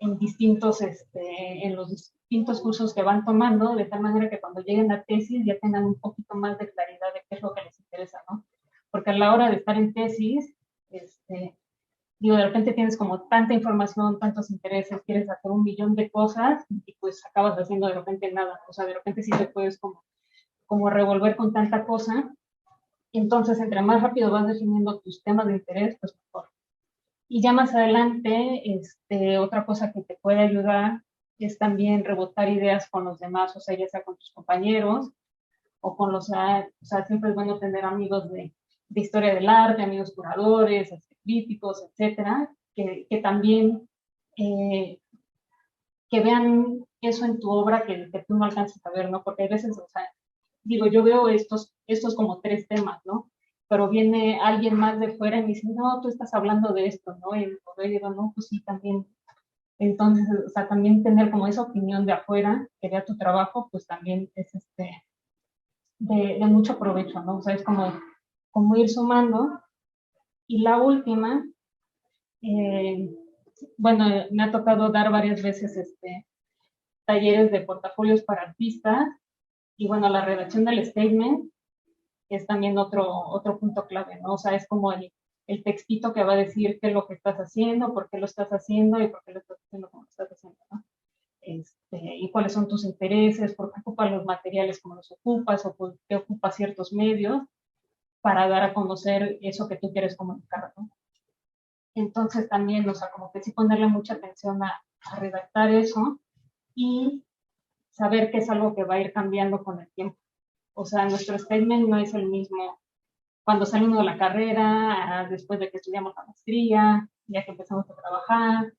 [SPEAKER 2] en los distintos cursos que van tomando, de tal manera que cuando lleguen a tesis ya tengan un poquito más de claridad de qué es lo que les interesa, ¿no? Porque a la hora de estar en tesis, digo, de repente tienes como tanta información, tantos intereses, quieres hacer un millón de cosas y pues acabas haciendo de repente nada, o sea, de repente sí te puedes como revolver con tanta cosa. Entonces, entre más rápido vas definiendo tus temas de interés, pues mejor. Y ya más adelante, otra cosa que te puede ayudar es también rebotar ideas con los demás, o sea, ya sea con tus compañeros o con o sea, siempre es bueno tener amigos de historia del arte, amigos curadores, críticos, etcétera, que también que vean eso en tu obra que tú no alcanzas a ver, ¿no? Porque a veces, o sea, digo, yo veo estos como tres temas, ¿no? Pero viene alguien más de fuera y me dice, no, tú estás hablando de esto, ¿no? Y yo digo, no, pues sí, también. Entonces, o sea, también tener como esa opinión de afuera, que vea tu trabajo, pues también es de mucho provecho, ¿no? O sea, es como ir sumando. Y la última, bueno, me ha tocado dar varias veces talleres de portafolios para artistas, y bueno, la redacción del statement es también otro punto clave, ¿no? O sea, es como el textito que va a decir qué es lo que estás haciendo, por qué lo estás haciendo y por qué lo estás haciendo como lo estás haciendo, ¿no? Y cuáles son tus intereses, por qué ocupas los materiales como los ocupas o por qué ocupas ciertos medios para dar a conocer eso que tú quieres comunicar, ¿no? Entonces también, o sea, como que sí ponerle mucha atención a redactar eso y saber que es algo que va a ir cambiando con el tiempo. O sea, nuestro statement no es el mismo cuando salimos de la carrera, después de que estudiamos la maestría, ya que empezamos a trabajar,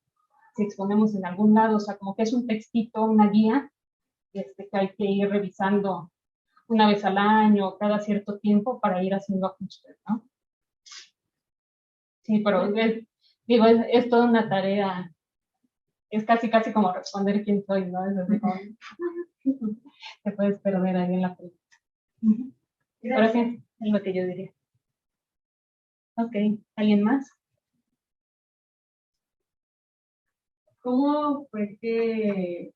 [SPEAKER 2] si exponemos en algún lado, o sea, como que es un textito, una guía, que hay que ir revisando una vez al año, cada cierto tiempo, para ir haciendo ajustes, ¿no? Sí, pero digo, es toda una tarea, es casi como responder quién soy, ¿no? Es así como, te puedes perder ahí en la pregunta. Pero sí, es lo que yo diría. Ok, ¿alguien más?
[SPEAKER 6] ¿Cómo fue que,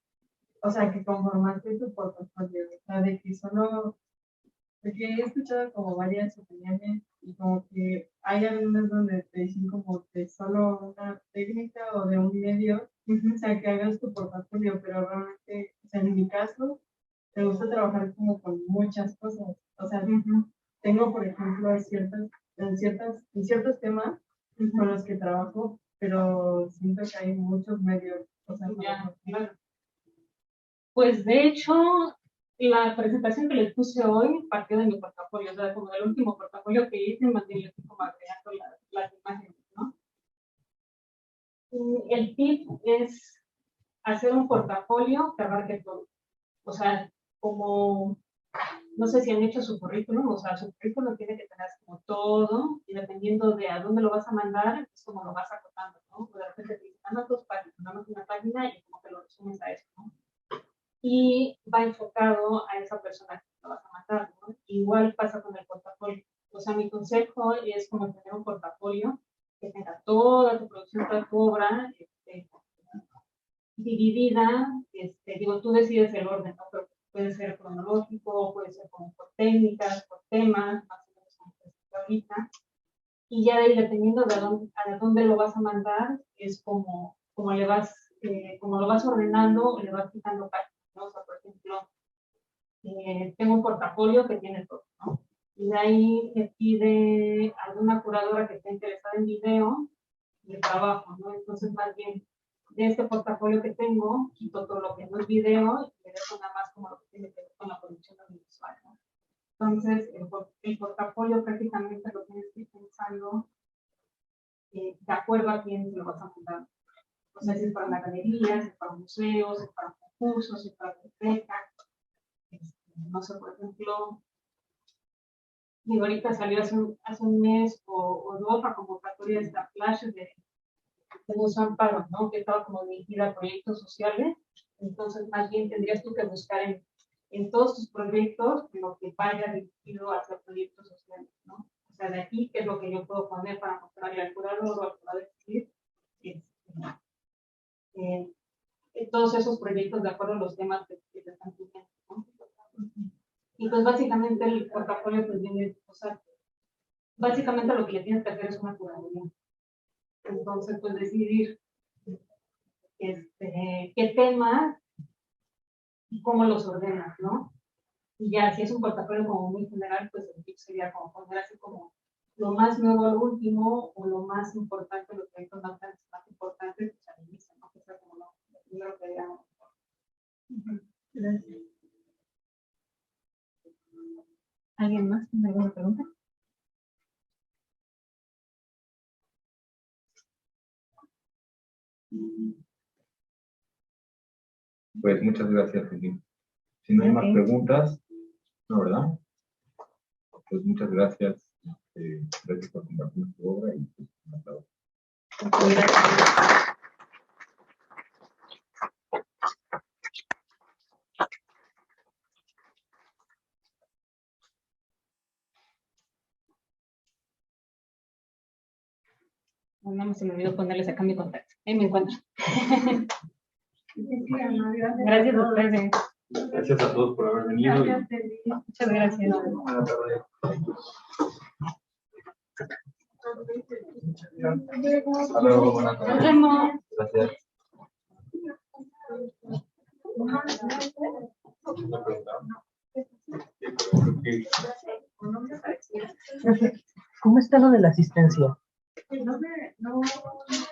[SPEAKER 6] o sea, que conformaste tu portafolio? O sea, de que solo, porque he escuchado como varias opiniones y como que hay algunas donde te dicen como de solo una técnica o de un medio, o sea, que hagas tu portafolio, pero realmente, o sea, en mi caso, me gusta trabajar como con muchas cosas. O sea, tengo, por ejemplo, en ciertos temas con los que trabajo, pero siento que hay muchos medios. O sea,
[SPEAKER 2] Ya, claro. Pues de hecho, la presentación que les puse hoy partió de mi portafolio, o sea, como del último portafolio que hice, más bien le fui como agregando las imágenes, ¿no? Y el tip es hacer un portafolio que abarque todo. O sea, como, no sé si han hecho su currículum, o sea, su currículum tiene que tener como todo, y dependiendo de a dónde lo vas a mandar, es como lo vas acotando, ¿no? De repente te dicen, dame dos páginas, dame una página y como que lo resumes a eso, ¿no? Y va enfocado a esa persona que lo vas a mandar, ¿no? Igual pasa con el portafolio. O sea, mi consejo es como tener un portafolio que tenga toda tu producción, toda tu obra, dividida, digo, tú decides el orden, ¿no? Pero puede ser cronológico, puede ser como por técnicas, por temas, más o menos como ahorita. Y ya de ahí, dependiendo de a dónde lo vas a mandar, es como le vas, como lo vas ordenando o le vas quitando páginas, ¿no? O sea, por ejemplo, tengo un portafolio que tiene todo, ¿no? Y de ahí me pide alguna curadora que esté interesada en video y el trabajo, ¿no? Entonces, más bien, de este portafolio que tengo, quito todo lo que no es video y me dejo nada más como lo que tiene que ver con la producción audiovisual, ¿no? Entonces, el portafolio prácticamente lo tienes que ir pensando de acuerdo a quién se lo vas a mandar. O sea, si es para la galería, si es para museos, si es para concursos, si es para biblioteca. No sé, por ejemplo, digo, ahorita salió hace un mes o dos la convocatoria de esta flash de Luz Amparo, ¿no? Que estaba como dirigida a proyectos sociales. Entonces, más bien tendrías tú que buscar en todos tus proyectos lo que vaya dirigido hacia proyectos sociales, ¿no? O sea, de aquí, ¿qué es lo que yo puedo poner para mostrarle al curador o al curador decir? Todos esos proyectos de acuerdo a los temas que te están pidiendo, ¿no? Y pues básicamente el portafolio pues viene, o sea, básicamente lo que le tienes que hacer es una curaduría. Entonces, pues decidir qué temas y cómo los ordenas, ¿no? Y ya, si es un portafolio como muy general, pues el tip sería como poner así como lo más nuevo al último o lo más importante, los proyectos más importantes, pues al inicio, ¿no? Que sea como lo primero que digamos. Gracias. ¿Alguien más tiene alguna pregunta?
[SPEAKER 1] Pues muchas gracias, Felipe. Si no hay más preguntas, ¿no, verdad? Pues muchas gracias. Gracias por compartir tu obra y pues, un aplauso.
[SPEAKER 2] Gracias. No se me olvidó ponerles acá mi contacto. Ahí me encuentro. Gracias a ustedes.
[SPEAKER 1] Gracias a todos por haber venido.
[SPEAKER 2] Muchas gracias.
[SPEAKER 1] Buenas tardes. Hasta luego, buenas tardes.
[SPEAKER 2] Nos vemos.
[SPEAKER 1] Gracias.
[SPEAKER 8] ¿Cómo está lo de la asistencia?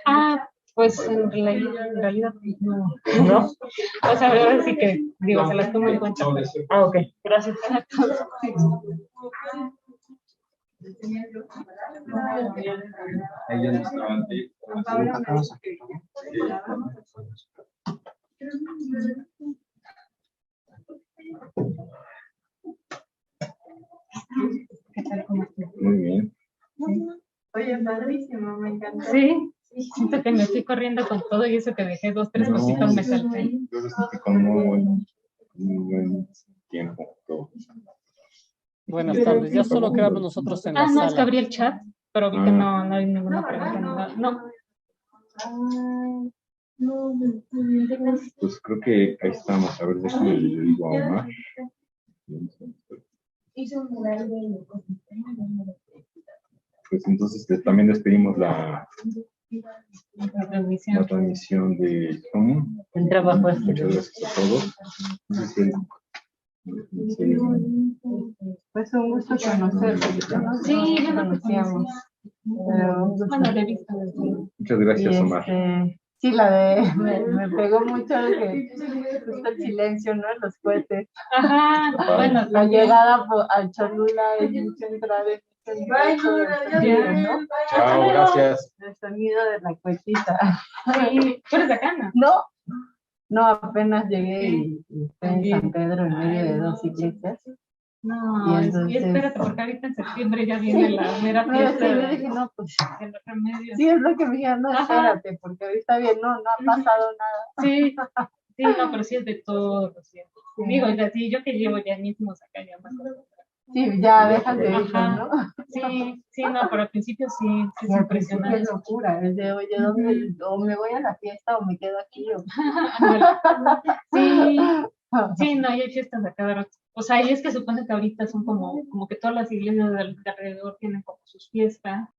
[SPEAKER 2] Ah, pues en realidad no. ¿No? O sea, ahora sí que, digo, se las tomo en cuenta.
[SPEAKER 8] Ah, ok, gracias.
[SPEAKER 1] Ellos estaban ahí.
[SPEAKER 2] ¿Qué tal? ¿Cómo estás?
[SPEAKER 1] Muy bien.
[SPEAKER 6] Oye, padrísimo, me encanta.
[SPEAKER 2] Sí, siento que me estoy corriendo con todo y eso que dejé 2, 3 cositas me salté.
[SPEAKER 1] Yo lo sentí con muy buen tiempo. Todo.
[SPEAKER 8] Buenas tardes, ya solo quedamos nosotros en la
[SPEAKER 2] No, es que
[SPEAKER 8] sala.
[SPEAKER 2] abrí el chat, pero vi que no hay ninguna pregunta. No.
[SPEAKER 1] Pues creo que ahí estamos. A ver, déjame le digo a Omar. Pues entonces también despedimos la transmisión de Zoom.
[SPEAKER 8] El trabajo es
[SPEAKER 1] Muchas gracias a todos.
[SPEAKER 6] Pues un gusto conocerte, ¿no?
[SPEAKER 2] Sí,
[SPEAKER 6] ya lo conocíamos.
[SPEAKER 2] Bueno, le he visto.
[SPEAKER 1] Muchas gracias, Omar.
[SPEAKER 6] Sí, la de, me pegó mucho que justo el silencio, ¿no? Los cohetes.
[SPEAKER 2] Ajá, bueno,
[SPEAKER 6] La
[SPEAKER 2] también.
[SPEAKER 6] llegada al Cholula es mucho entrar en el sonido, ¿no?
[SPEAKER 1] Chao, gracias.
[SPEAKER 6] El sonido de la cohetita.
[SPEAKER 2] Sí, tú eres de acá, ¿no?
[SPEAKER 6] No, no, apenas llegué y estoy en San Pedro en medio de dos iglesias.
[SPEAKER 2] No,
[SPEAKER 6] Y
[SPEAKER 2] y
[SPEAKER 6] entonces-
[SPEAKER 2] espérate, porque ahorita en septiembre ya viene la mera
[SPEAKER 6] No,
[SPEAKER 2] fiesta
[SPEAKER 6] sí, yo
[SPEAKER 2] de,
[SPEAKER 6] dije, no, pues
[SPEAKER 2] de los remedios.
[SPEAKER 6] sí, es lo que me dijeron, no,
[SPEAKER 2] Ajá.
[SPEAKER 6] espérate, porque ahorita bien, no ha pasado nada.
[SPEAKER 2] Sí, sí, no, pero sí es de todo, sí. Digo, ya sí, yo que llevo ya mismos acá ya más.
[SPEAKER 6] Sí, ya dejas de ir,
[SPEAKER 2] Ajá.
[SPEAKER 6] ¿no?
[SPEAKER 2] Sí, sí, no, pero al principio sí, sí es
[SPEAKER 6] Y al principio
[SPEAKER 2] impresionante.
[SPEAKER 6] es locura, es de, oye, ¿dónde? O me voy a la fiesta o me quedo aquí. O...
[SPEAKER 2] Sí, sí, no, y hay fiestas a cada rato. O sea, y es que supone que ahorita son como que todas las iglesias de alrededor tienen como sus fiestas.